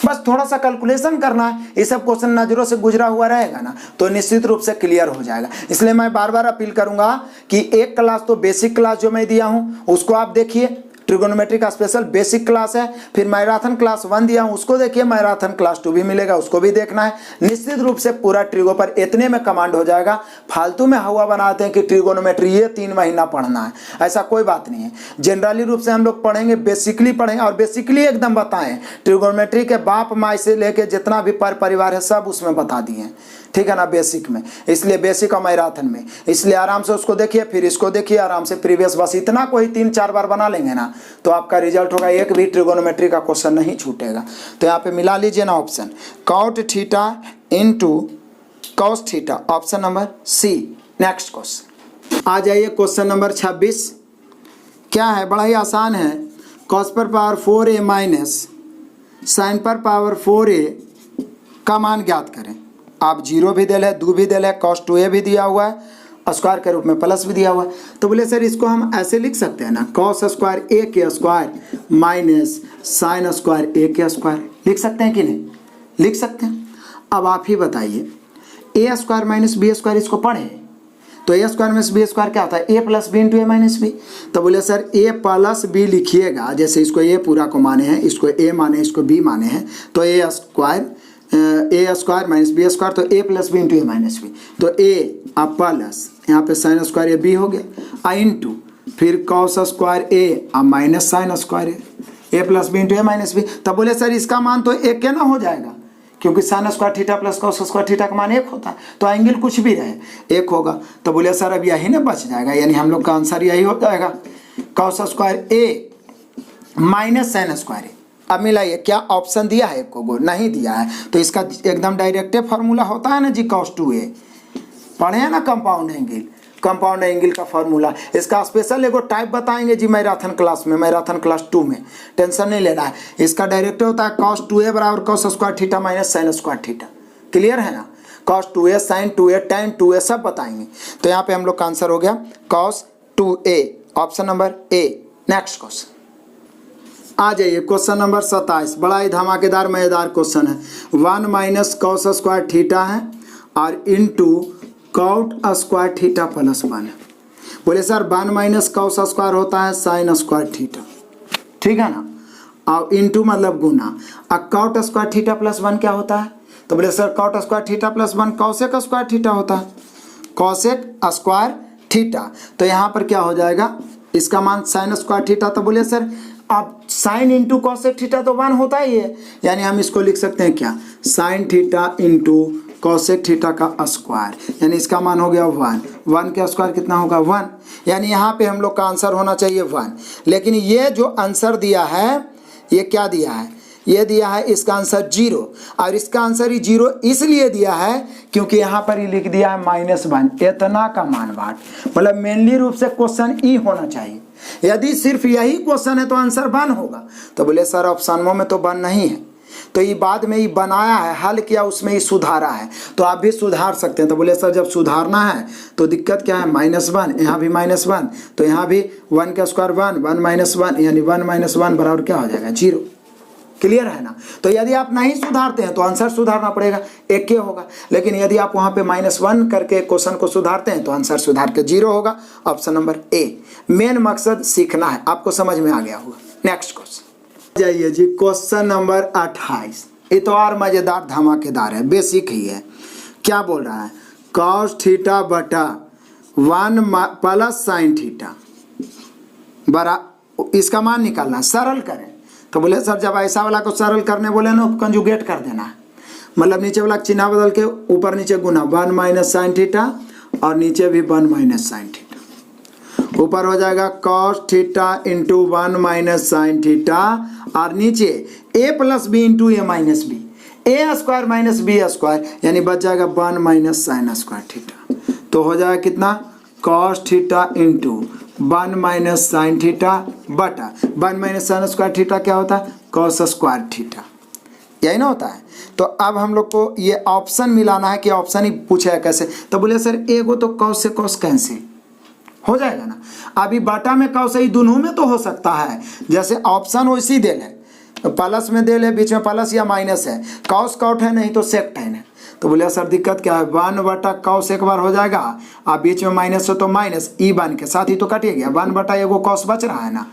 बस थोड़ा सा कैलकुलेशन करना है, ये सब क्वेश्चन नजरों से गुजरा हुआ रहेगा ना तो निश्चित रूप से क्लियर हो जाएगा। इसलिए मैं बार बार अपील करूंगा कि एक क्लास तो बेसिक क्लास जो मैं दिया हूं उसको आप देखिए, ट्रिगोनोमेट्री का स्पेशल बेसिक क्लास है, फिर मैराथन क्लास 1 दिया हूं उसको देखिए, मैराथन क्लास 2 भी मिलेगा उसको भी देखना है। निश्चित रूप से पूरा ट्रिगो पर इतने में कमांड हो जाएगा। फालतू में हवा बनाते हैं कि ट्रिगोनोमेट्री ये 3 महीना पढ़ना है, ऐसा कोई बात नहीं है। जनरली रूप से हम लोग पढ़ेंगे, बेसिकली पढ़ेंगे और बेसिकली एकदम बताएं, ट्रिगोनोमेट्री के बाप माई से लेके जितना भी पर परिवार है सब उसमें बता दिए हैं, ठीक है ना, बेसिक में। इसलिए बेसिक और मैराथन में, इसलिए आराम से उसको देखिए फिर इसको देखिए आराम से प्रीवियस, बस इतना कोई 3-4 बार बना लेंगे ना तो आपका रिजल्ट होगा, एक भी ट्रिगोनोमेट्री का क्वेश्चन नहीं छूटेगा। तो यहाँ पे मिला लीजिए ना option cot theta into cos theta, option number C. Next question आ जाइए, क्वेश्चन नंबर 26 क्या है, बड़ा ही आसान है। कॉस पर पावर 4a माइनस साइन पर पावर 4a का मान ज्ञात करें। आप 0 भी दे ले, 2 भी दे ले, cos 2a भी दिया हुआ है, स्क्वायर के रूप में प्लस भी दिया हुआ है। तो बोले सर इसको हम ऐसे लिख सकते हैं ना, cos स्क्वायर a के square minus sine square a के स्क्वायर, लिख सकते हैं कि नहीं, लिख सकते हैं। अब आप ही बताइए, a square minus b square इसको पढ़े तो a square minus b square क्या होता है, a plus B into A minus b. तो बोले सर a प्लस बी लिखिएगा, जैसे इसको a पूरा को माने हैं, इसको a माने, इसको b माने हैं, तो a square minus B square, तो a plus B into A minus b, तो a अब प्लस यहाँ पे साइन स्क्वायर ए बी हो गया, आ इंटू फिर कॉस स्क्वायर ए अब minus sign square a plus B into A minus b. तब बोले सर इसका मान तो एक क्या ना हो जाएगा, क्योंकि sign square theta plus cos square theta का मान 1 होता है, तो एंगल कुछ भी रहे 1 होगा। तो बोले सर अब यही ना बच जाएगा, यानी हम लोग का आंसर यही हो जाएगा, cos square A minus sign square a. अब मिलाइए, क्या ऑप्शन दिया है आपको, नहीं दिया है, तो इसका एकदम डायरेक्टे फार्मूला होता है ना जी, cos 2a पढ़े हैं ना, कंपाउंड एंगल, कंपाउंड एंगल का फार्मूला। इसका स्पेशल एगो टाइप बताएंगे जी मैराथन क्लास में, मैराथन क्लास 2 में, टेंशन नहीं लेना है। इसका डायरेक्ट होता है cos 2a बराबर cos square theta minus sign square theta, clear है ना, cos 2a sin 2a tan 2a सब बताएंगे। तो यहाँ पे हम लोग का आंसर हो गया cos 2a, option number A. Next question आ जाइए, क्वेश्चन नंबर 27, बड़ा ही धमाकेदार मजेदार क्वेश्चन है। 1 माइनस कॉस स्क्वायर थीटा है और into cot square theta plus 1 है। बोले सर 1 माइनस कॉस स्क्वायर होता है साइन स्क्वायर थीटा, ठीक है ना, और इनटू मतलब गुना, और कॉट स्क्वायर थीटा प्लस 1 क्या होता है, तो बोले sir cot square theta plus 1 cosec square theta होता है, कॉसेक स्क्वायर थीटा। तो यहाँ पर क्या हो जाएगा, इसका मान साइन स्क्वायर थीटा, तो बोले सर अब साइन इंटू कॉसेक थीटा तो 1 होता ही है, यानी हम इसको लिख सकते हैं क्या, sign theta into cosec theta का स्क्वायर, यानी इसका मान हो गया 1 का स्क्वायर कितना होगा 1, यानी यहाँ पे हम लोग का आंसर होना चाहिए 1। लेकिन ये जो आंसर दिया है ये क्या दिया है, ये दिया है इसका आंसर 0, और इसका आंसर ही 0 इसलिए दिया है क्योंकि यहाँ पर ही लिख दिया है -1, इतना का मान बाट, मतलब मेनली रूप से क्वेश्चन ई होना चाहिए। यदि सिर्फ यही क्वेश्चन है तो आंसर 1 होगा। तो बोले सर ऑप्शन में तो 1 नहीं है, तो ये बाद में ये बनाया है, हल किया, उसमें ही सुधारा है, तो आप भी सुधार सकते हैं। तो बोले सर जब सुधारना है तो दिक्कत क्या है, -1, यहाँ भी -1, तो यहाँ भी 1 का स्क्वायर 1 माइनस 1, यानी 1 माइनस 1 बराबर क्या हो जाएगा 0, क्लियर है ना। तो यदि आप नहीं सुधारते हैं तो आंसर सुधारना पड़ेगा, 1 के होगा, लेकिन यदि आप वहाँ पे -1 करके क्वेश्चन को सुधारते हैं तो आंसर सुधार के 0 होगा, ऑप्शन नंबर ए। मेन मकसद सीखना है, आपको समझ में आ गया होगा। नेक्स्ट क्वेश्चन जाइए जी, क्वेश्चन नंबर 28, ये तो और मजेदार धमाकेदार है, बेसिक ही है। क्या बोल रहा है, cos थीटा बटा 1 प्लस साइन थीटा बरा, इसका मान निकालना, सरल करें। तो बोले सर जब ऐसा वाला को सरल करने बोले ना, कंजुगेट कर देना है, मतलब नीचे वाला चिन्ह बदल के ऊपर नीचे गुना, 1 माइनस साइन थीटा और नीचे भी 1 माइनस साइन थीटा, ऊपर हो जाएगा cos theta into 1 minus sign theta, और नीचे a plus B into A minus b, a square minus B square यानी बच जाएगा 1 माइनस साइन स्क्वायर थीटा। तो हो जाएगा कितना, cos theta into 1 minus sine theta बटा 1 माइनस साइन स्क्वायर थीटा क्या होता है, कॉस स्क्वायर थीटा, यही ना होता है। तो अब हम लोग को ये ऑप्शन मिलाना है कि ऑप्शन ही पूछा है कैसे। तो बोले सर एगो तो कॉस से कॉस कैंसिल हो जाएगा ना, अभी बाटा में कॉस ही दोनों में तो हो सकता है, जैसे ऑप्शन वैसी देल है, प्लस में देल है, बीच में प्लस या माइनस है, कॉस कॉट है नहीं तो सेक टेन है। तो बोले सर दिक्कत क्या है, 1 बटा कॉस एक बार हो जाएगा, अब बीच में माइनस हो तो माइनस ई बन के साथ ही तो कटिए गया, 1 बटा एगो कॉस बच रहा है ना,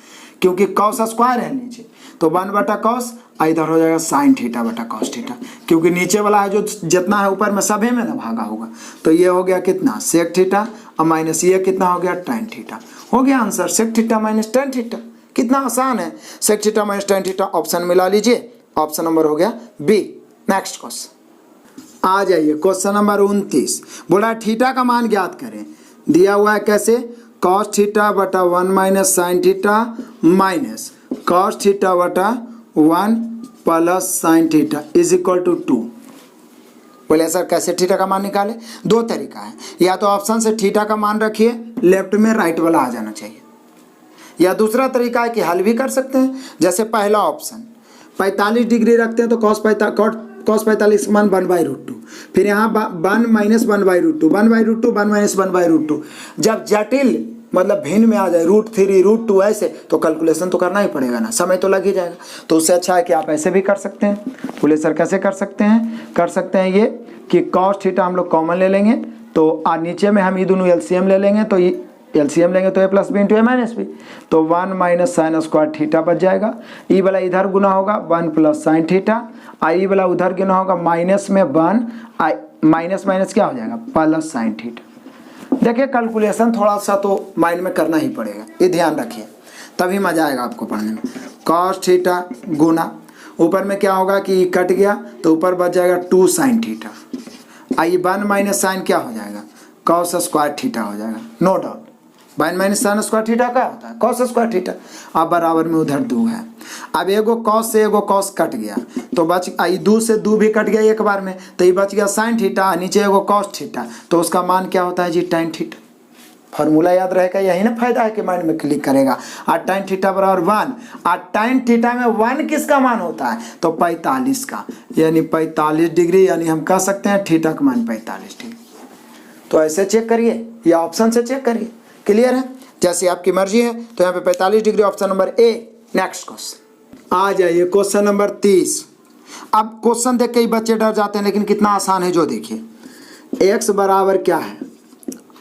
क्योंकि कॉस स्क्वायर है नीचे, तो 1 बटा कॉस, इधर हो जाएगा साइन थीटा बटा कॉस थीटा, क्योंकि नीचे वाला है जो जितना है ऊपर में सभी में ना भागा होगा। तो ये हो गया कितना, सेक थीटा और माइनस ये कितना हो गया, tan थीटा। हो गया answer, sec theta minus tan theta. कितना आसान है, sec theta minus tan theta. Option मिला लीजिए, ऑप्शन नंबर हो गया बी। नेक्स्ट क्वेश्चन आ जाइए, क्वेश्चन नंबर 29 बोला थीटा का मान ज्ञात करें। दिया हुआ है कैसे, कॉस थीटा बटा 1 minus sign theta minus cos theta बटा 1 plus sin theta is equal to 2। बोले सर कैसे थीटा का मान निकाले, दो तरीका है, या तो ऑप्शन से थीटा का मान रखिए, लेफ्ट में राइट वाला आ जाना चाहिए, या दूसरा तरीका है कि हल भी कर सकते हैं। जैसे पहला ऑप्शन 45 डिग्री रखते हैं तो कॉस 45 का मान 1/√2, फिर यहाँ 1 माइनस 1/√2, 1/√2 1 माइनस 1/√2। जब जटिल मतलब भिन्न में आ जाए √3 √2 ऐसे, तो कैलकुलेशन तो करना ही पड़ेगा ना, समय तो लग ही जाएगा। तो उससे अच्छा है कि आप ऐसे भी कर सकते हैं। बोले सर कैसे कर सकते हैं, कर सकते हैं ये कि कॉस थीटा हम लोग कॉमन ले लेंगे, तो नीचे में हम ये दोनों एलसीएम ले लेंगे, तो ये एलसीएम लेंगे तो ए प्लस बी इंटू ए माइनस बी, तो 1 माइनस साइन स्क्वायर थीटा बच जाएगा। ई वाला इधर गुना होगा 1 प्लस साइन थीटा, आई वाला उधर गुना होगा माइनस में 1, माइनस माइनस क्या हो जाएगा, प्लस साइन थीटा। देखिए कैलकुलेशन थोड़ा सा तो माइंड में करना ही पड़ेगा, ये ध्यान रखिए, तभी मजा आएगा आपको पढ़ने में। कॉस थीटा गुना ऊपर में क्या होगा कि कट गया तो ऊपर बच जाएगा 2 साइन थीटा, आई 1 माइनस साइन क्या हो जाएगा, कॉस स्क्वायर थीटा हो जाएगा। No doubt 1 minus sign square theta क्या होता है, कॉस स्क्वायर थीटा। अब बराबर में उधर 2 है, अब एगो कॉस से एगो कॉस कट गया तो बच, 2 से 2 भी कट गया एक बार में, तो ये बच गया साइन थीटा, नीचे एगो कॉस थीटा, तो उसका मान क्या होता है जी, tan थीटा। फॉर्मूला याद रहेगा, यही ना फायदा है कि माइंड में क्लिक करेगा। और tan थीटा बराबर 1, और tan थीटा में 1 किसका मान होता है, तो 45 का, यानी 45 डिग्री, यानी हम कह सकते हैं थीटा का मान 45 डिग्री। तो ऐसे चेक करिए या ऑप्शन से चेक करिए, क्लियर है, जैसे आपकी मर्जी है। तो यहाँ पे 45 degree option number A. Next question आ जाइए, क्वेश्चन नंबर 30। अब क्वेश्चन देख के ही बच्चे डर जाते हैं, लेकिन कितना आसान है जो देखिए। x बराबर क्या है,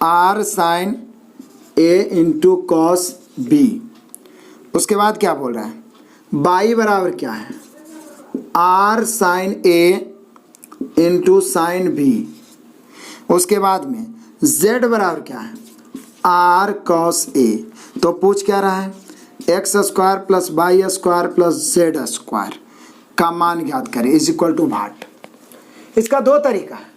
r sin a into cos b. उसके बाद क्या बोल रहा है, y बराबर क्या है, r sin a into sign b. उसके बाद में z बराबर क्या है, r cos a। तो पूछ क्या रहा है, x square plus y square plus z square का मान ज्ञात करें इज इक्वल टू भाट। इसका दो तरीका है,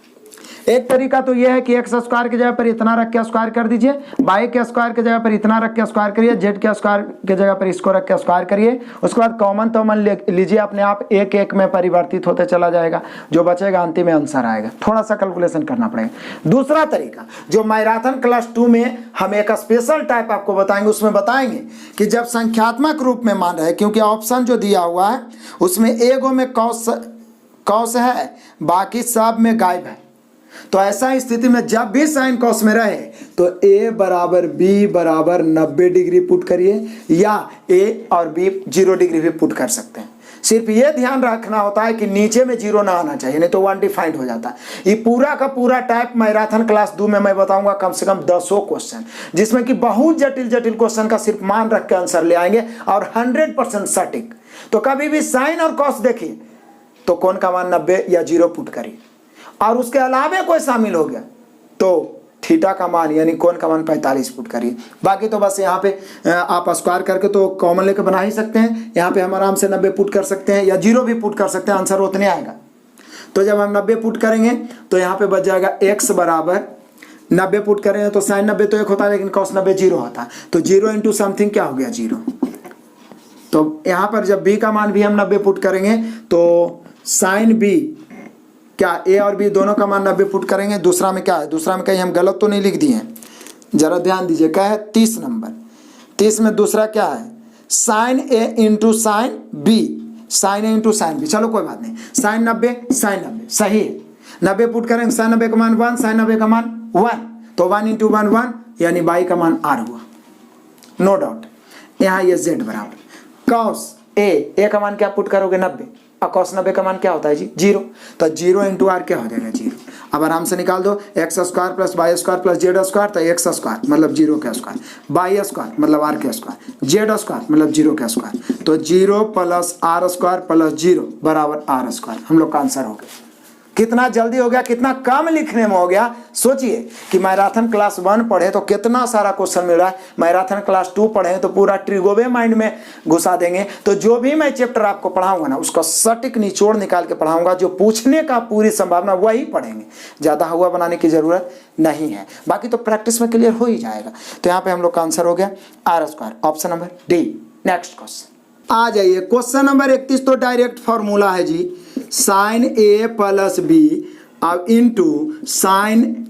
एक तरीका तो यह है कि एक्स स्क्वायर की जगह पर इतना रख के स्क्वायर कर दीजिए, वाई के स्क्वायर की जगह पर इतना रख के स्क्वायर करिए, जेड के स्क्वायर की जगह पर इसको रख के स्क्वायर करिए। उसके बाद कॉमन तॉमन लीजिए, अपने आप एक एक में परिवर्तित होते चला जाएगा, जो बचेगा अंतिम में आंसर आएगा। थोड़ा सा कैलकुलेशन करना पड़ेगा। दूसरा तरीका जो मैराथन क्लास 2 में हम एक स्पेशल टाइप आपको बताएंगे, उसमें बताएंगे कि जब संख्यात्मक रूप में मान रहे, क्योंकि ऑप्शन जो दिया हुआ है उसमें एगो में कॉस है, बाकी सब में गायब है। तो ऐसा स्थिति में जब भी साइन कॉस में रहे तो a बराबर b बराबर 90 डिग्री पुट करिए, या a और b 0 डिग्री भी पुट कर सकते हैं। सिर्फ ये ध्यान रखना होता है कि नीचे में 0 ना आना चाहिए, नहीं तो अनडिफाइंड हो जाता है। ये पूरा का पूरा टाइप मैराथन क्लास 2 में मैं बताऊंगा, कम से कम 10 क्वेश्चन, जिसमें कि बहुत जटिल जटिल क्वेश्चन का सिर्फ मान रख के आंसर ले आएंगे और 100% सटीक। तो कभी भी साइन और कॉस देखिए तो कौन का मान 90 या 0 पुट करिए, और उसके अलावा कोई शामिल हो गया तो थीटा का मान यानी कोण का मान 45 पुट करिए। बाकी तो बस यहाँ पे आप स्क्वायर करके तो कॉमन लेकर बना ही सकते हैं। यहाँ पे हम आराम से 90 पुट कर सकते हैं या 0 भी पुट कर सकते हैं, आंसर उतने आएगा। तो जब हम 90 पुट करेंगे तो यहाँ पे बच जाएगा x बराबर 90 पुट करेंगे तो साइन 90 तो 1 होता है, लेकिन कॉस 90 0 होता है, तो 0 इंटू समथिंग क्या हो गया 0। तो यहाँ पर जब b का मान भी हम 90 पुट करेंगे तो साइन बी, क्या ए और बी दोनों का मान 90 पुट करेंगे। दूसरा में क्या है, दूसरा में कहीं हम गलत तो नहीं लिख दिए हैं, जरा ध्यान दीजिए। क्या है 30 नंबर, 30 में दूसरा क्या है, sine A into sine B, sine A into sine B. चलो कोई बात नहीं, साइन 90 साइन 90 सही है, 90 पुट करेंगे, साइन 90 का मान 1, साइन 90 का मान 1, तो 1 इंटू 1 1, यानी बाई का मान आर हुआ, नो डाउट। यहाँ ये जेड बराबर कॉस ए का मान क्या पुट करोगे 90, और कॉस 90 का मान क्या होता है जी 0, तो 0 इंटू आर क्या हो जाएगा 0। अब आराम से निकाल दो, x square plus y square plus z square, तो एक्स स्क्वायर मतलब 0 का स्क्वायर, वाई स्क्वायर मतलब आर का स्क्वायर, जेड स्क्वायर मतलब 0 का स्क्वायर, तो 0 प्लस आर स्क्वायर प्लस 0 बराबर आर स्क्वायर। हम लोग का आंसर हो गया। कितना जल्दी हो गया, कितना कम लिखने में हो गया। सोचिए कि मैराथन क्लास 1 पढ़े तो कितना सारा क्वेश्चन मिल रहा है, मैराथन क्लास 2 पढ़े तो पूरा ट्रिगोवे माइंड में घुसा देंगे। तो जो भी मैं चैप्टर आपको पढ़ाऊंगा ना, उसका सटीक निचोड़ निकाल के पढ़ाऊंगा, जो पूछने का पूरी संभावना वही पढ़ेंगे, ज़्यादा हुआ बनाने की जरूरत नहीं है। बाकी तो प्रैक्टिस में क्लियर हो ही जाएगा। तो यहाँ पे हम लोग का आंसर हो गया R square, option number D. Next question आ जाइए, क्वेश्चन नंबर 31 तो डायरेक्ट फॉर्मूला है जी, साइन ए प्लस बी अब into sine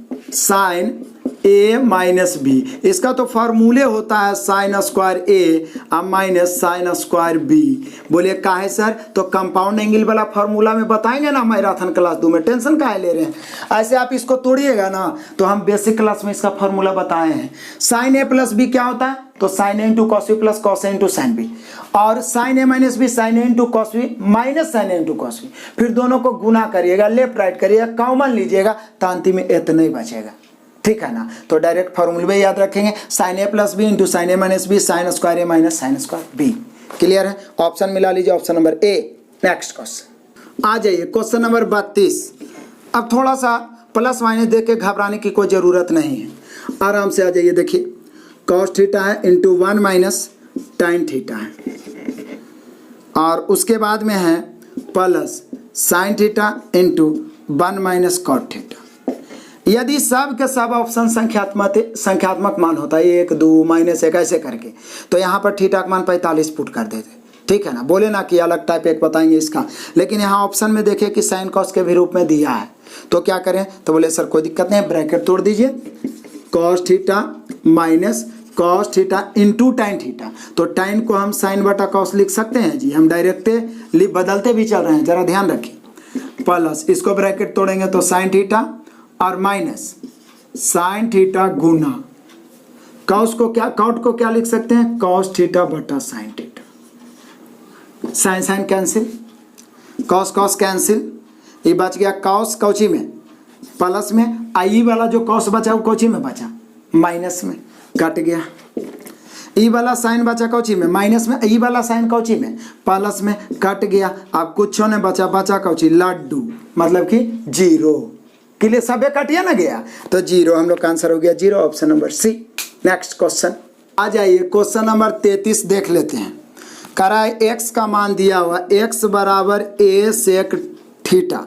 A minus B. इसका तो फॉर्मूले होता है साइन स्क्वायर ए अब माइनस साइन स्क्वायर बी। बोले काहे सर, तो कंपाउंड एंगल वाला फॉर्मूला में बताएंगे ना मैराथन क्लास 2 में, टेंशन काहे ले रहे हैं। ऐसे आप इसको तोड़िएगा ना, तो हम बेसिक क्लास में इसका फॉर्मूला बताए हैं। साइन ए प्लस बी क्या होता है, तो sine A into cos B plus cos A into sign B, और sine A minus B sine A into cos B minus sine A into cos B. फिर दोनों को गुना करिएगा, लेफ्ट राइट करिएगा, कॉमन लीजिएगा, तो अंतिम में इतना ही बचेगा। ठीक है ना, तो डायरेक्ट फॉर्मूले में याद रखेंगे, sine A plus B into sine A minus B sine square A minus sign square B. Clear है, ऑप्शन मिला लीजिए, option number A. Next question आ जाइए, क्वेश्चन नंबर 32। अब थोड़ा सा प्लस माइनस देख के घबराने की कोई ज़रूरत नहीं है, आराम से आ जाइए। देखिए कॉस थीटा है इंटू 1 माइनस टाइन थीटा है, और उसके बाद में है plus sin theta into 1 minus cot theta. यदि सब के सब ऑप्शन संख्यात्मक मान होता है, 1 2 माइनस 1 ऐसे करके, तो यहाँ पर थीटा का मान 45 पुट कर देते। ठीक है ना, बोले ना कि अलग टाइप एक बताएंगे इसका, लेकिन यहाँ ऑप्शन में देखिए कि साइन कॉस के भी रूप में दिया है, तो क्या करें, तो बोले सर कोई दिक्कत नहीं, ब्रैकेट तोड़ दीजिए, cos theta minus cos theta into टाइन थीटा, तो टाइन को हम साइन बटा कॉस लिख सकते हैं जी, हम डायरेक्ट बदलते भी चल रहे हैं, जरा ध्यान रखिए। प्लस इसको ब्रैकेट तोड़ेंगे तो साइन थीटा और माइनस साइन थीटा गुना कॉस को क्या, कॉट को क्या लिख सकते हैं, कॉस थीटा बटा sin theta, sin sin cancel, cos cos cancel, ये बच गया कॉस कौची में प्लस में, आई वाला जो कॉस बचा वो कौची में बचा माइनस में, कट गया। ई वाला साइन बचा कौची में माइनस में, ई वाला साइन कौची में प्लस में, कट गया। अब कुछ ने बचा कौची लड्डू, मतलब कि 0 के लिए सबे कटिया ना गया, तो 0 हम लोग का आंसर हो गया 0, option number C. Next question आ जाइए, क्वेश्चन नंबर 33 देख लेते हैं। करा है x का मान दिया हुआ, x बराबर a sec theta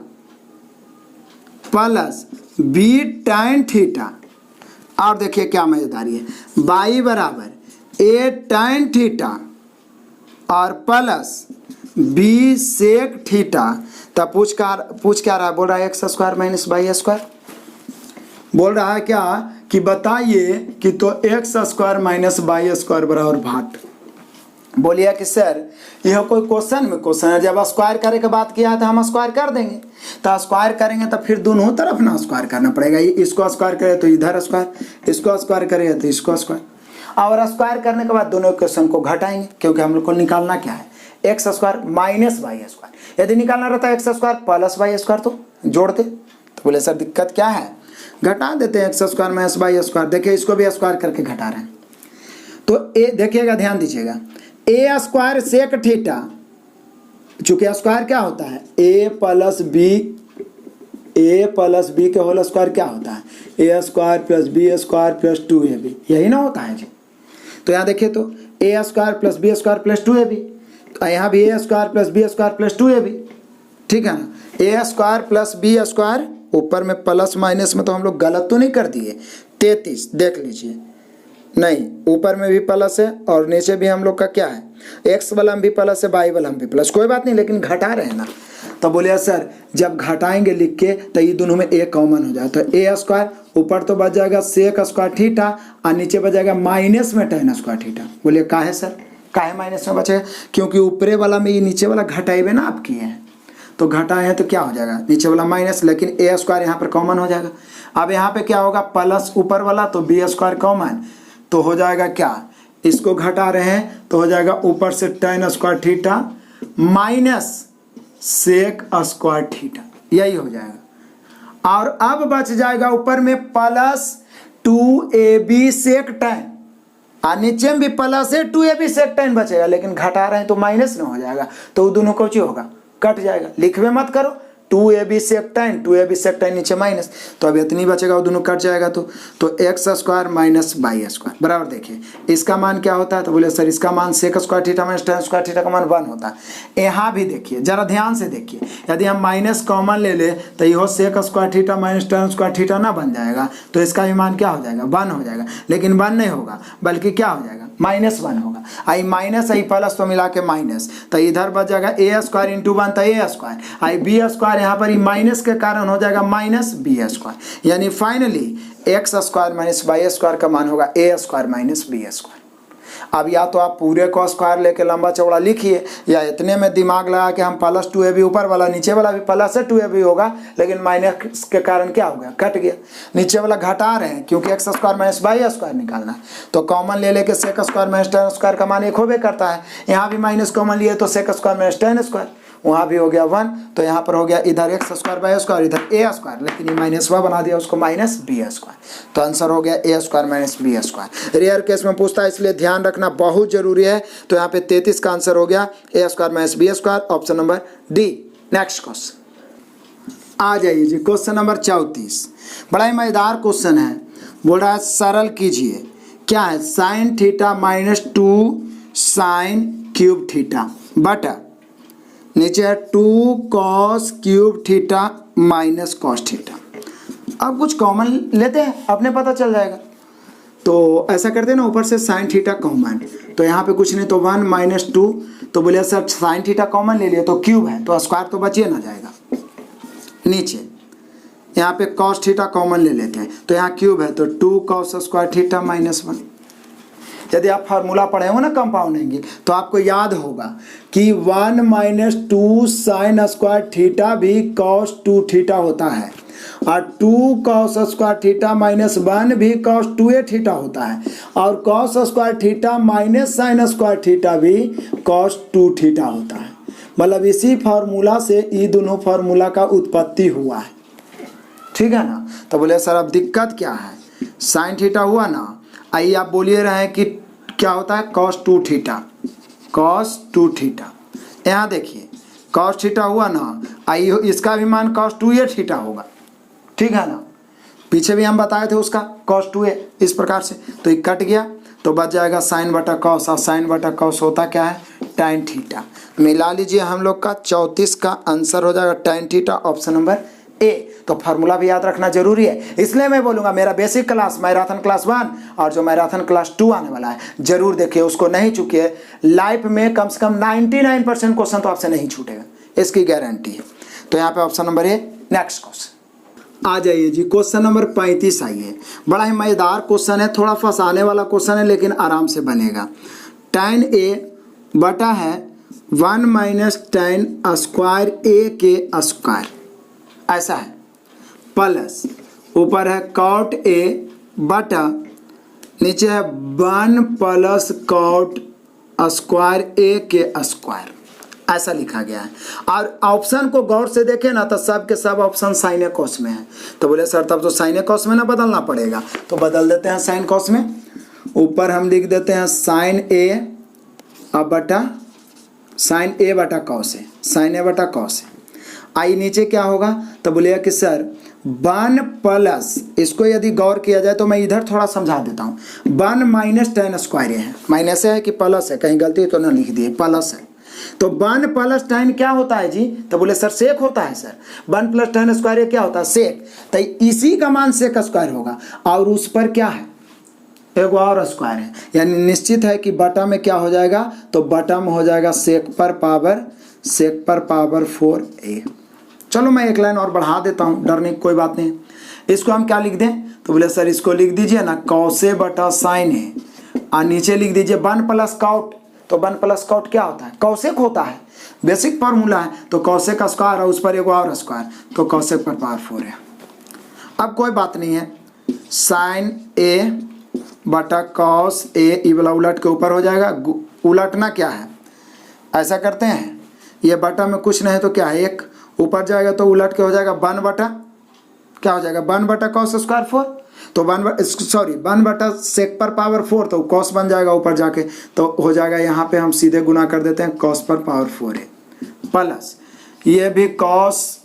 plus b tan theta, और देखिए क्या मजेदारी है, y बराबर a टाइन थीटा और प्लस b सेक थीटा। तब पूछ क्या रहा है, बोल रहा है x square minus y square, बोल रहा है क्या कि बताइए कि तो x square minus y square बराबर भाट। बोलिए कि सर यह कोई क्वेश्चन में क्वेश्चन है, जब स्क्वायर करे के बात किया तो हम स्क्वायर कर देंगे, तो स्क्वायर करेंगे तो फिर दोनों तरफ ना स्क्वायर करना पड़ेगा, इसको स्क्वायर करे तो इधर स्क्वायर, इसको स्क्वायर करे तो इसको स्क्वायर, और स्क्वायर करने के बाद दोनों क्वेश्चन को घटाएंगे, क्योंकि हम लोग को निकालना क्या है, x square minus y square. यदि निकालना रहता है x square plus y square तो जोड़ते, तो बोले सर दिक्कत क्या है, घटा देते हैं x square minus y square. देखिए इसको भी स्क्वायर करके घटा रहे हैं, तो ए देखिएगा ध्यान दीजिएगा, ए स्क्वायर सेक थीटा, चूंकि स्क्वायर क्या होता है ए प्लस बी के होल स्क्वायर क्या होता है, A square plus B square plus 2ab, यही ना होता है जी। तो यहाँ देखिए तो ए square plus B square plus 2ab, यहाँ भी A square plus B square plus 2ab, ठीक है ना। A square plus B square, ऊपर में प्लस माइनस में तो हम लोग गलत तो नहीं कर दिए, 33 देख लीजिए, नहीं ऊपर में भी प्लस है और नीचे भी हम लोग का क्या है, एक्स वाला भी प्लस है वाई वाला भी प्लस, कोई बात नहीं, लेकिन घटा रहे हैं ना, तो बोले सर जब घटाएंगे लिख के तो ये दोनों में ए कॉमन हो जाए, तो ए स्क्वायर ऊपर तो बच जाएगा सेक स्क्वायर थीटा और नीचे बच जाएगा माइनस में tan स्क्वायर थीटा। बोले काहे सर, काहे माइनस में बचेगा? क्योंकि ऊपरे वाला में ये नीचे वाला घटाए ना आप किए हैं, तो घटाए हैं तो क्या हो जाएगा नीचे वाला माइनस, लेकिन ए स्क्वायर यहाँ पर कॉमन हो जाएगा। अब यहाँ पे क्या होगा प्लस ऊपर वाला तो बी स्क्वायर कॉमन, तो हो जाएगा क्या, इसको घटा रहे हैं तो हो जाएगा ऊपर से tan square theta minus sec square theta, यही हो जाएगा। और अब बच जाएगा ऊपर में प्लस 2ab सेक tan, और नीचे में भी प्लस है 2ab सेक tan बचेगा, लेकिन घटा रहे हैं तो माइनस ना हो जाएगा, तो दोनों को क्या होगा कट जाएगा। लिखवे मत करो 2ab सेक tan नीचे माइनस, तो अब इतनी बचेगा वो दोनों कट जाएगा, तो x square minus y square बराबर। देखिए इसका मान क्या होता है, तो बोले सर इसका मान sec square theta minus tan square theta का मान 1 होता है। यहाँ भी देखिए जरा ध्यान से देखिए, यदि हम माइनस कॉमन ले ले तो यह sec square theta minus tan square theta ना बन जाएगा, तो इसका भी मान क्या हो जाएगा 1 हो जाएगा, लेकिन 1 नहीं होगा बल्कि क्या हो जाएगा -1 होगा। आई माइनस आई प्लस तो मिला के माइनस, तो इधर बच जाएगा ए स्क्वायर इंटू 1 तो ए स्क्वायर, आई बी स्क्वायर यहाँ पर माइनस के कारण हो जाएगा माइनस बी स्क्वायर, यानी finally x square minus y square का मान होगा a square minus B square. अब या तो आप पूरे को स्क्वायर लेके लंबा चौड़ा लिखिए, या इतने में दिमाग लगा कि हम प्लस 2ab ऊपर वाला नीचे वाला भी प्लस है 2ab होगा, लेकिन माइनस के कारण क्या हो गया कट गया, नीचे वाला घटा रहे हैं क्योंकि x square minus y square निकालना है, तो कॉमन ले लेके sec square minus tan square का मान 1 होबे करता है। यहाँ भी माइनस कॉमन लिए तो sec square minus tan square, वहाँ भी हो गया 1, तो यहाँ पर हो गया इधर एक्स स्क्वायर वाई स्क्वायर इधर ए स्क्वायर, लेकिन ये माइनस वा बना दिया उसको माइनस बी स्क्वायर, तो आंसर हो गया A square minus B square. Rare case में पूछता है इसलिए ध्यान रखना बहुत जरूरी है। तो यहाँ पे 33 का आंसर हो गया A square minus B square, option number D. Next question आ जाइए जी, क्वेश्चन नंबर 34, बड़ा ही मजेदार क्वेश्चन है। बोल रहा है सरल कीजिए, क्या है sign theta minus 2 sine cube theta बटा नीचे है 2 cos cube theta minus cos theta. अब कुछ कॉमन लेते हैं, अपने पता चल जाएगा। तो ऐसा करते हैं ना, ऊपर से साइन थीटा कॉमन, तो यहाँ पे कुछ नहीं तो 1 माइनस 2, तो बोले सर साइन थीटा कॉमन ले लिए तो क्यूब है तो स्क्वायर तो बचिए ना जाएगा। नीचे यहाँ पे कॉस थीटा कॉमन ले लेते हैं, तो यहाँ क्यूब है तो 2 कॉस स्क्वायर थीटा माइनस 1। यदि आप फार्मूला पढ़े हो ना कंपाउंडिंग, तो आपको याद होगा कि 1 माइनस 2 साइन स्क्वायर थीटा भी कॉस 2 थीटा होता है, और 2 कॉस स्क्वायर थीटा माइनस 1 भी कॉस 2a थीटा होता है, और cos square theta minus sign square theta भी कॉस 2 थीटा होता है। मतलब इसी फार्मूला से ये दोनों फार्मूला का उत्पत्ति हुआ है, ठीक है ना। तो बोले सर अब दिक्कत क्या है, साइन थीटा हुआ ना, आइए आप बोलिए रहे हैं कि क्या होता है कॉस 2 थीटा, कॉस 2 थीटा। यहाँ देखिए कॉस थीटा हुआ ना, आइए इसका भी मान कॉस 2a थीटा होगा, ठीक है ना। पीछे भी हम बताए थे उसका कॉस 2a इस प्रकार से, तो ये कट गया तो बच जाएगा साइन बटा कॉस, और साइन बटा कॉस होता क्या है tan थीटा। मिला लीजिए हम लोग का 34 का आंसर हो जाएगा tan थीटा, ऑप्शन नंबर ए। तो फार्मूला भी याद रखना जरूरी है, इसलिए मैं बोलूंगा मेरा बेसिक क्लास मैराथन क्लास 1 और जो मैराथन क्लास 2 आने वाला है जरूर देखिए, उसको नहीं चूकिए। लाइफ में कम से कम 99% क्वेश्चन तो आपसे नहीं छूटेगा, इसकी गारंटी है। तो यहाँ पे option number A. Next question आ जाइए जी, क्वेश्चन नंबर 35 आइए। बड़ा ही मजेदार क्वेश्चन है, थोड़ा फंसाने वाला क्वेश्चन है लेकिन आराम से बनेगा। tan a बटा है 1 माइनस tan स्क्वायर a के स्क्वायर, ऐसा है, प्लस ऊपर है कॉट a बटा नीचे है 1 प्लस कॉट स्क्वायर a के स्क्वायर, ऐसा लिखा गया है। और ऑप्शन को गौर से देखें ना तो सब के सब ऑप्शन साइन कॉस में है, तो बोले सर तब तो साइन कॉस में ना बदलना पड़ेगा, तो बदल देते हैं साइन कॉस में। ऊपर हम लिख देते हैं साइन a अब बटा साइन a बटा कॉस है, साइन a बटा कॉस है। आई नीचे क्या होगा, तो बोलेगा कि सर 1 प्लस, इसको यदि गौर किया जाए तो मैं इधर थोड़ा समझा देता हूँ, 1 माइनस tan स्क्वायर है, माइनस है कि प्लस है, कहीं गलती तो ना लिख दिए, प्लस है। तो 1 प्लस tan क्या होता है जी, तो बोले सर सेक होता है सर, 1 प्लस tan स्क्वायर क्या होता है सेक, तो इसी का मान सेक स्क्वायर होगा, और उस पर क्या है एक और स्क्वायर है, यानी निश्चित है कि बटा में क्या हो जाएगा, तो बटा में हो जाएगा सेक पर पावर सेक पर पावर 4a। चलो मैं एक लाइन और बढ़ा देता हूँ, डरने की कोई बात नहीं। इसको हम क्या लिख दें, तो बोले सर इसको लिख दीजिए ना कॉस ए बटा साइन ए, और नीचे लिख दीजिए 1 प्लस कॉट। तो 1 प्लस कॉट क्या होता है, कौसेक होता है, बेसिक फॉर्मूला है। तो कौसेक का स्क्वायर है, उस पर एक और स्क्वायर, तो कौसेक पर पावर 4 है। अब कोई बात नहीं है, साइन ए बटा कॉस ए, ये वाला उलट के ऊपर हो जाएगा। उलटना क्या है, ऐसा करते हैं, ये बटा में कुछ नहीं तो क्या है, एक ऊपर जाएगा तो उलट के हो जाएगा 1 बटा क्या हो जाएगा, 1 बटा कॉस स्क्वायर 4। तो 1 बटा सेक पर पावर 4, तो कॉस बन जाएगा ऊपर जाके, तो हो जाएगा यहाँ पे हम सीधे गुना कर देते हैं कॉस पर पावर 4 है, प्लस ये भी कॉस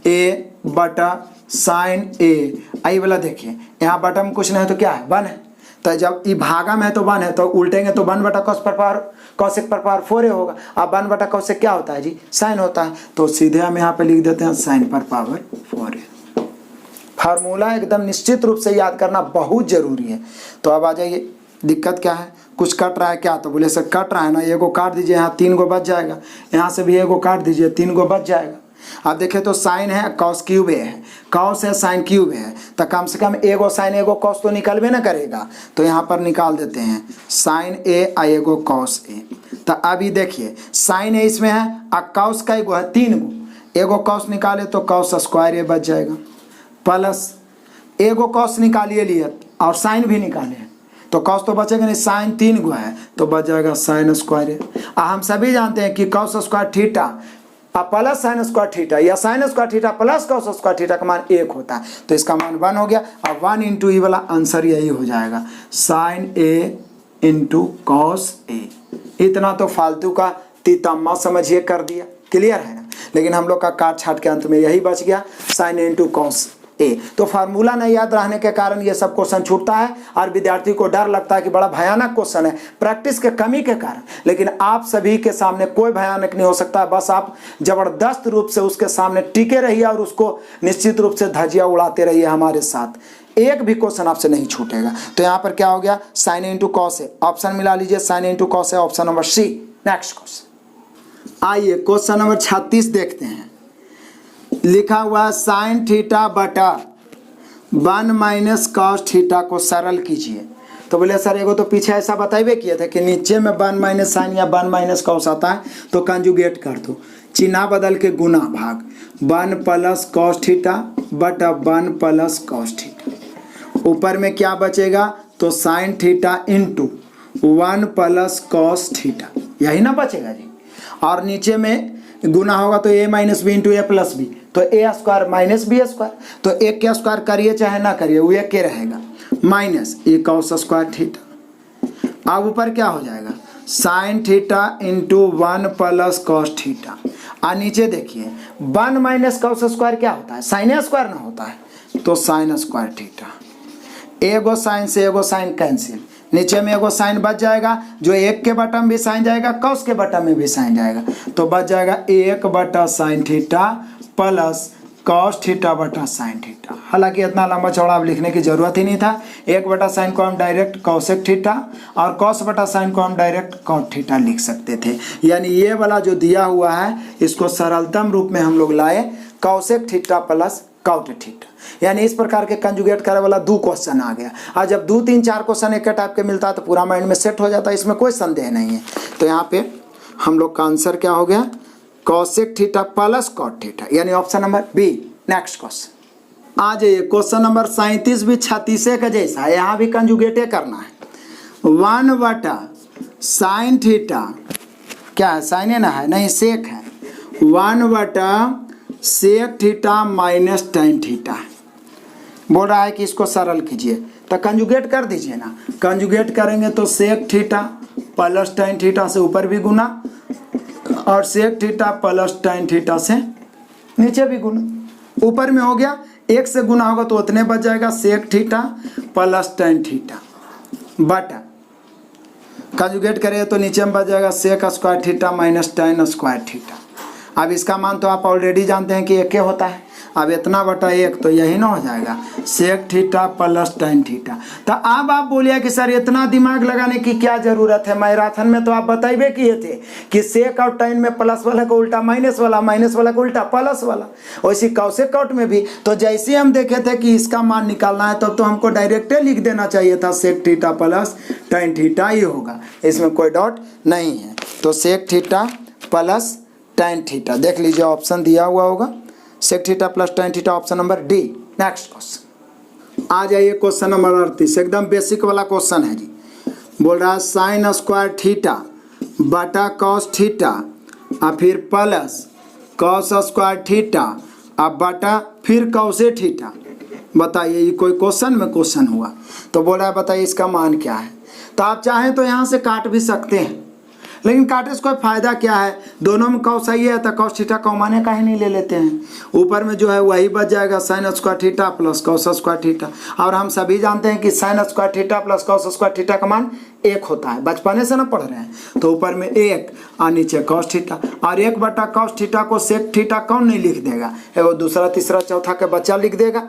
ए बटा साइन ए। आई वाला देखिए यहाँ बटा में कुछ नहीं तो क्या है 1 है, तो जब ये भागा में है तो 1 है, तो उल्टेंगे तो 1 बटा कॉस पर पावर कॉसेक पर पावर 4 होगा। अब 1 बटा कॉसेक क्या होता है जी, साइन होता है, तो सीधे हम यहाँ पे लिख देते हैं साइन पर पावर 4 है। फार्मूला एकदम निश्चित रूप से याद करना बहुत जरूरी है। तो अब आ जाइए, दिक्कत क्या है, कुछ कट रहा है क्या, तो बोले सर कट रहा है ना, एगो काट दीजिए, यहाँ 3 गो बच जाएगा, यहाँ से भी एगो काट दीजिए, 3 गो बच जाएगा। अब देखिए तो साइन है कॉस क्यूब ए है, कॉस है साइन क्यूब है, तो कम से कम एगो साइन एगो कॉस तो निकलबे ना करेगा, तो यहाँ पर निकाल देते हैं साइन ए आ एगो कॉस ए। तो अभी देखिए साइन ए इसमें है, और कॉस का एगो है 3 गो, एगो कॉस निकाले तो कॉस स्क्वायर ए बच जाएगा, प्लस एगो कॉस निकालिए लिए और साइन भी निकाले तो कॉस तो बचेगा नहीं, साइन 3 गो है तो बच जाएगा साइन स्क्वायर ए। हम सभी जानते हैं कि cos square theta plus sine square theta या sine square theta plus cos square theta का मान 1 होता है, तो इसका मान 1 हो गया। और 1 इंटू ई वाला आंसर यही हो जाएगा, साइन ए इंटू कॉस ए। इतना तो फालतू का तीतम्मा समझिए कर दिया, क्लियर है ना। लेकिन हम लोग का काट छाट के अंत में यही बच गया, साइन ए इंटू कॉस ए। तो फार्मूला नहीं याद रहने के कारण ये सब क्वेश्चन छूटता है और विद्यार्थी को डर लगता है कि बड़ा भयानक क्वेश्चन है, प्रैक्टिस के कमी के कारण। लेकिन आप सभी के सामने कोई भयानक नहीं हो सकता, बस आप जबरदस्त रूप से उसके सामने टिके रहिए और उसको निश्चित रूप से धज्जियां उड़ाते रहिए हमारे साथ, एक भी क्वेश्चन आपसे नहीं छूटेगा। तो यहाँ पर क्या हो गया, sine into cos A, option मिला लीजिए sine into cos A, option number C. Next question, आइए क्वेश्चन नंबर 36 देखते हैं। लिखा हुआ है साइन थीटा बटा 1 माइनस कॉस थीटा को सरल कीजिए। तो बोले सर एगो तो पीछे ऐसा बताइए किए थे कि नीचे में 1 माइनस साइन या 1 माइनस कॉस आता है तो कंजुगेट कर दो, चिन्ह बदल के गुना भाग 1 प्लस कॉस थीटा बटा 1 प्लस कॉस थीटा। ऊपर में क्या बचेगा, तो sin theta into 1 plus cos theta, यही ना बचेगा जी। और नीचे में गुना होगा तो a minus b into a plus b, तो ए स्क्वायर माइनस बी स्क्वायर, तो एक के स्क्वायर करिए चाहे ना करिए वो एक के रहेगा, माइनस ए कॉस स्क्वायर थीटा। अब ऊपर क्या हो जाएगा, sign theta into 1 plus cos theta. और नीचे देखिए 1 माइनस कॉस स्क्वायर क्या होता है, साइन स्क्वायर ना होता है, तो साइन स्क्वायर थीटा। एगो साइन से एगो साइन कैंसिल, नीचे में एगो साइन बच जाएगा, जो एक के बटन भी साइन जाएगा, कॉस के बटन में भी साइन जाएगा, तो बच जाएगा 1 बटा sin theta plus cos theta बटा साइन थीटा। हालांकि इतना लंबा चौड़ा अब लिखने की जरूरत ही नहीं था, 1 बटा साइन को हम डायरेक्ट कॉसेक थीटा और कॉस बटा साइन को हम डायरेक्ट कॉट थीटा लिख सकते थे। यानी ये वाला जो दिया हुआ है इसको सरलतम रूप में हम लोग लाए cosec theta plus cot theta. यानी इस प्रकार के कंजुगेट करे वाला 2 क्वेश्चन आ गया। और जब 2, 3, 4 क्वेश्चन एक टाइप के मिलता है तो पूरा माइंड में सेट हो जाता है, इसमें कोई संदेह नहीं है। तो यहाँ पे हम लोग का आंसर क्या हो गया, cosec theta plus cot theta, यानी option number B. Next question आ जाइए, क्वेश्चन नंबर 37 भी 36 का जैसा है, यहाँ भी कंजुगेटे करना है। 1 बटा साइन थीटा, क्या है साइन है ना, है नहीं सेक है, 1 बटा sec theta minus tan theta. बोल रहा है कि इसको सरल कीजिए, तो कंजुगेट कर दीजिए ना। कंजुगेट करेंगे तो sec theta plus tan theta से ऊपर भी गुना और sec theta plus tan theta से नीचे भी गुना। ऊपर में हो गया 1 से गुना होगा तो उतने बच जाएगा, sec theta plus tan theta बटा कंजुगेट करेंगे तो नीचे में बच जाएगा sec square theta minus tan square theta. अब इसका मान तो आप ऑलरेडी जानते हैं कि 1 होता है, अब इतना बटा 1 तो यही ना हो जाएगा sec theta plus tan theta. तो अब आप बोलिए कि सर इतना दिमाग लगाने की क्या जरूरत है, मैराथन में तो आप बताइए किए थे कि सेक और tan में प्लस वाला को उल्टा माइनस वाला को उल्टा प्लस वाला। वैसे कौशिक कट में भी तो जैसे हम देखे थे कि इसका मान निकालना है तब तो हमको डायरेक्ट लिख देना चाहिए था sec theta plus tan theta ही होगा, इसमें कोई डाउट नहीं है। तो sec theta plus tan theta देख लीजिए ऑप्शन दिया हुआ होगा, sec theta plus tan theta option number D. Next question आ जाइए, क्वेश्चन नंबर 38 एकदम बेसिक वाला क्वेश्चन है जी। बोल रहा है साइन स्क्वायर थीटा बटा कॉस थीटा और फिर प्लस कॉस स्क्वायर थीटा और बटा फिर कॉसे थीटा। बताइए ये कोई क्वेश्चन में क्वेश्चन हुआ। तो बोल रहा है बताइए इसका मान क्या है। तो आप चाहें तो यहाँ से काट भी सकते हैं, लेकिन काटे से कोई फायदा क्या है, दोनों में कॉस सही है तो कॉस थीटा कॉमन काहे नहीं ले लेते हैं। ऊपर में जो है वही बच जाएगा sine square theta plus cos square theta. और हम सभी जानते हैं कि sign square theta plus cos square theta का मान 1 होता है, बचपने से ना पढ़ रहे हैं। तो ऊपर में 1 और नीचे कॉस थीटा, और 1 बटा कॉस थीटा को सेक थीटा कौन नहीं लिख देगा, वो दूसरा तीसरा चौथा के बच्चा लिख देगा,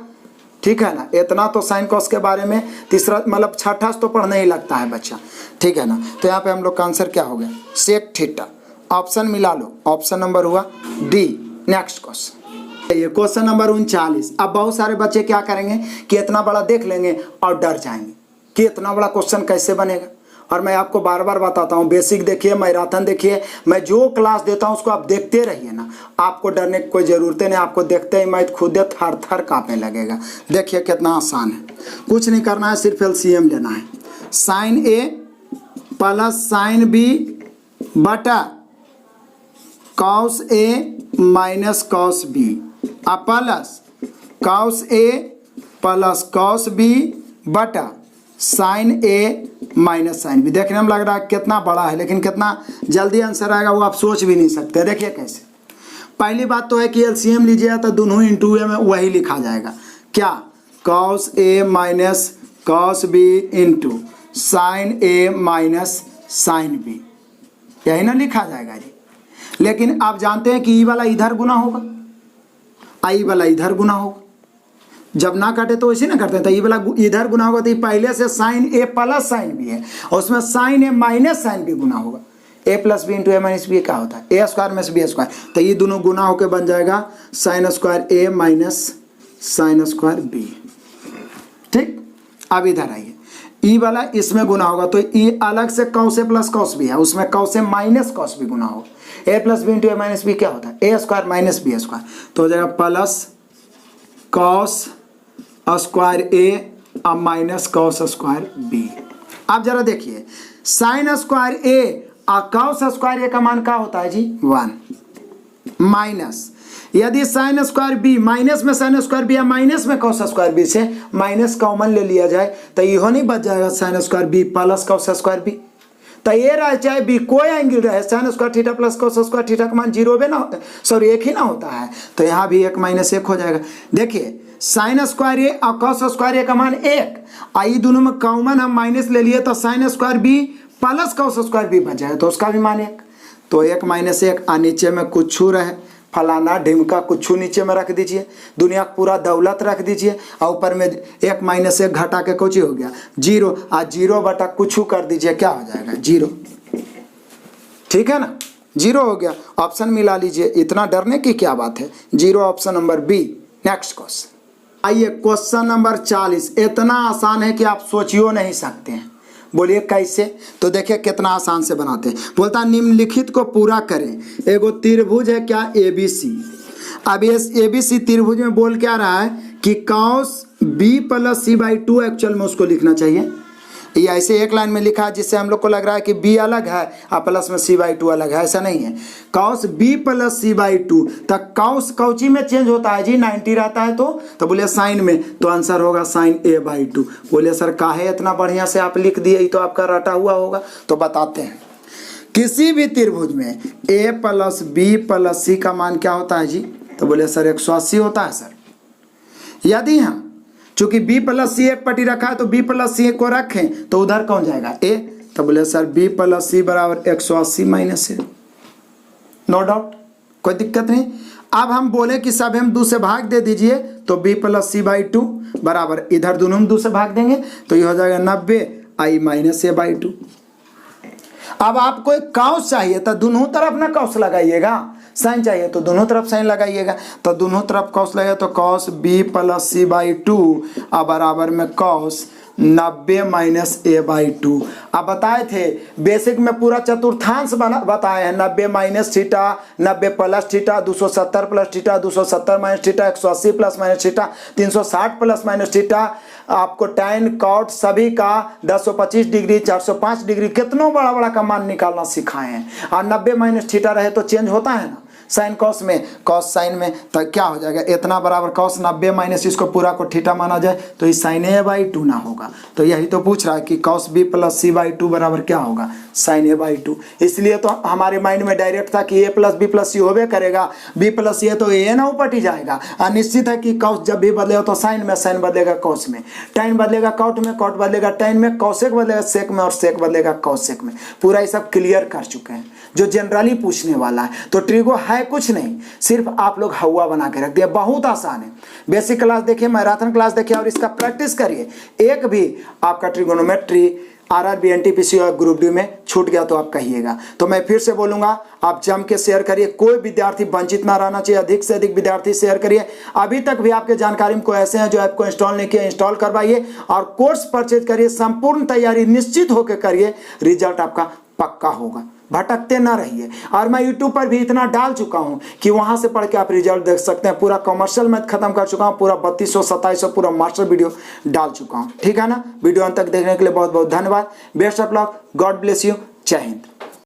ठीक है ना। इतना तो साइन कॉस के बारे में तीसरा मतलब छठा तो पढ़ने ही लगता है बच्चा, ठीक है ना। तो यहाँ पे हम लोग का आंसर क्या हो गया सेक थीटा। ऑप्शन मिला लो, ऑप्शन नंबर हुआ डी। नेक्स्ट क्वेश्चन ये क्वेश्चन नंबर 39। अब बहुत सारे बच्चे क्या करेंगे कि इतना बड़ा देख लेंगे और डर जाएंगे कि इतना बड़ा क्वेश्चन कैसे बनेगा। और मैं आपको बार बार बताता हूँ, बेसिक देखिए, मैराथन देखिए, मैं जो क्लास देता हूँ उसको आप देखते रहिए ना, आपको डरने की कोई ज़रूरत नहीं। आपको देखते ही मैं खुद थर थर काँपने लगेगा। देखिए कितना आसान है, कुछ नहीं करना है, सिर्फ एलसीएम लेना है। Sine A plus sine B बटा cos A minus cos B plus cos A plus cos B बटा sine A minus sine B. देखने में लग रहा है कितना बड़ा है, लेकिन कितना जल्दी आंसर आएगा वो आप सोच भी नहीं सकते। देखिए कैसे, पहली बात तो है कि एलसीएम लीजिएगा तो दोनों इंटू ए में वही लिखा जाएगा, क्या cos A minus cos B into sine A minus sine B, यही ना लिखा जाएगा जी। लेकिन आप जानते हैं कि ई वाला इधर गुना होगा, आई वाला इधर गुना होगा। जब ना काटे तो ऐसे ना करते हैं, तो ये वाला इधर गुना होगा, तो ये पहले से sign A plus sine B है और उसमें sign A minus sine B गुना होगा। ए प्लस बी इंटू ए माइनस बी क्या होता है, ए स्क्वायर में से बी स्क्वायर, तो ये दोनों गुना होकर बन जाएगा sine square A minus sign square B, ठीक। अब इधर आइए, ई वाला इसमें गुना होगा तो ई अलग से cos A plus cos B है, उसमें cos A minus cos B गुना होगा। ए प्लस बी इंटू ए माइनस बी क्या होता है, A square minus B square, तो हो जाएगा प्लस कॉस स्क्वायर ए और माइनस कॉस स्क्वायर बी। आप जरा देखिए, साइन स्क्वायर ए और कॉस स्क्वायर ए का मान क्या होता है जी 1 माइनस, यदि साइन स्क्वायर बी माइनस में साइन स्क्वायर बी या माइनस में कॉस स्क्वायर बी से माइनस कॉमन ले लिया जाए तो यह नहीं बच जाएगा sine square b plus cos square b. तो ये रहे चाहे बी कोई एंगल रहे, sine square theta plus cos square theta का मान 0 भी ना, सॉरी 1 ही ना होता है, तो यहाँ भी 1 माइनस 1 हो जाएगा। देखिए साइन स्क्वायर ए और कॉस स्क्वायर ए का मान 1, आई दोनों में कॉमन हम माइनस ले लिए तो sine square b plus cos square b बच जाए, तो उसका भी मान 1, तो 1 माइनस 1 और नीचे में कुछ रहे फलाना ढिमका कुछ नीचे में रख दीजिए, दुनिया का पूरा दौलत रख दीजिए और ऊपर में 1 माइनस 1 घटा के कुछ हो गया 0, और 0 बटा कुछ कर दीजिए क्या हो जाएगा 0, ठीक है ना, 0 हो गया। ऑप्शन मिला लीजिए, इतना डरने की क्या बात है, 0 option number B. Next question आइए, क्वेश्चन नंबर 40। इतना आसान है कि आप सोचियो नहीं सकते हैं। बोलिए कैसे, तो देखिए कितना आसान से बनाते हैं। बोलता निम्नलिखित को पूरा करें। एगो त्रिभुज है क्या ABC। अब इस ABC त्रिभुज में बोल क्या रहा है कि cos B plus C/2, actual में उसको लिखना चाहिए, ये ऐसे एक लाइन में लिखा है जिससे हम लोग को लग रहा है कि B अलग है और प्लस में C/2 अलग है, ऐसा नहीं है। cos B प्लस C/2 तक cos कौची में चेंज होता है जी 90 रहता है, तो बोले साइन में, तो आंसर होगा साइन A/2। बोले सर काहे इतना बढ़िया से आप लिख दिए, तो आपका रटा हुआ होगा, तो बताते हैं। किसी भी त्रिभुज में A plus B plus C का मान क्या होता है जी, तो बोले सर 180 होता है सर। यदि हम चूंकि B प्लस C एक पट्टी रखा है तो B प्लस C को रखें तो उधर कौन जाएगा A, तो बोले सर B प्लस C बराबर 180 माइनस है, नो डाउट, कोई दिक्कत नहीं। अब हम बोले कि सब हम 2 से भाग दे दीजिए, तो b प्लस सी बाई 2 बराबर इधर दोनों में 2 से भाग देंगे तो ये हो जाएगा 90 i माइनस ए बाई 2। अब आपको एक कॉस चाहिए तो दोनों तरफ ना कॉस लगाइएगा, साइन चाहिए तो दोनों तरफ साइन लगाइएगा, तो दोनों तरफ कॉस लगेगा तो cos b plus c by 2 अब बराबर में कॉस 90 माइनस ए बाई 2। अब बताए थे बेसिक में पूरा चतुर्थांश बताए हैं, 90 minus theta, 90 plus theta, 270 plus theta, 270 minus theta, 180 plus minus theta, 360 plus minus theta, आपको tan cot सभी का 1025 डिग्री, 405 डिग्री, कितनों बड़ा बड़ा का मान निकालना सिखाए हैं। और 90 माइनस थीटा रहे तो चेंज होता है ना साइन कॉस में, कॉस साइन में, तो क्या हो जाएगा इतना बराबर कॉस 90 माइनस इसको पूरा को थीटा माना जाए तो ये साइन ए बाई 2 ना होगा। तो यही तो पूछ रहा है कि cos B plus c by 2 बराबर क्या होगा, साइन ए बाई 2। इसलिए तो हमारे माइंड में डायरेक्ट था कि ए प्लस बी प्लस सी होबे करेगा, बी प्लस सी तो ए ना ऊपर ही जाएगा। और निश्चित है कि कॉस जब भी बदलेगा तो साइन में, साइन बदलेगा कॉस में, टाइन बदलेगा कॉट में, कॉट बदलेगा टाइन में, कॉसेक बदलेगा सेक में और सेक बदलेगा कॉसेक में। पूरा ये सब क्लियर कर चुके हैं जो जनरली पूछने वाला है। तो ट्रिगो है कुछ नहीं, सिर्फ आप लोग हवा बना के रख दिया, बहुत आसान है। बेसिक क्लास देखिए, मैराथन क्लास देखिए और इसका प्रैक्टिस करिए। एक भी आपका ट्रिगोनोमेट्री आरआरबी एनटीपीसी और ग्रुप डी में छूट गया तो आप कहिएगा। तो मैं फिर से बोलूंगा, आप जम के शेयर करिए, कोई विद्यार्थी वंचित ना रहना चाहिए, अधिक से अधिक विद्यार्थी शेयर करिए। अभी तक भी आपके जानकारी में कोई ऐसे हैं जो ऐप को इंस्टॉल नहीं किया, इंस्टॉल करवाइए और कोर्स परचेज करिए। संपूर्ण तैयारी निश्चित होकर करिए, रिजल्ट आपका पक्का होगा, भटकते ना रहिए। और मैं YouTube पर भी इतना डाल चुका हूं कि वहां से पढ़ के आप रिजल्ट देख सकते हैं। पूरा कमर्शियल मैथ खत्म कर चुका हूं, पूरा 3200 2700 पूरा मास्टर वीडियो डाल चुका हूं। ठीक है ना, वीडियो अंत तक देखने के लिए बहुत बहुत धन्यवाद। Best of luck, God bless you, जय हिंद।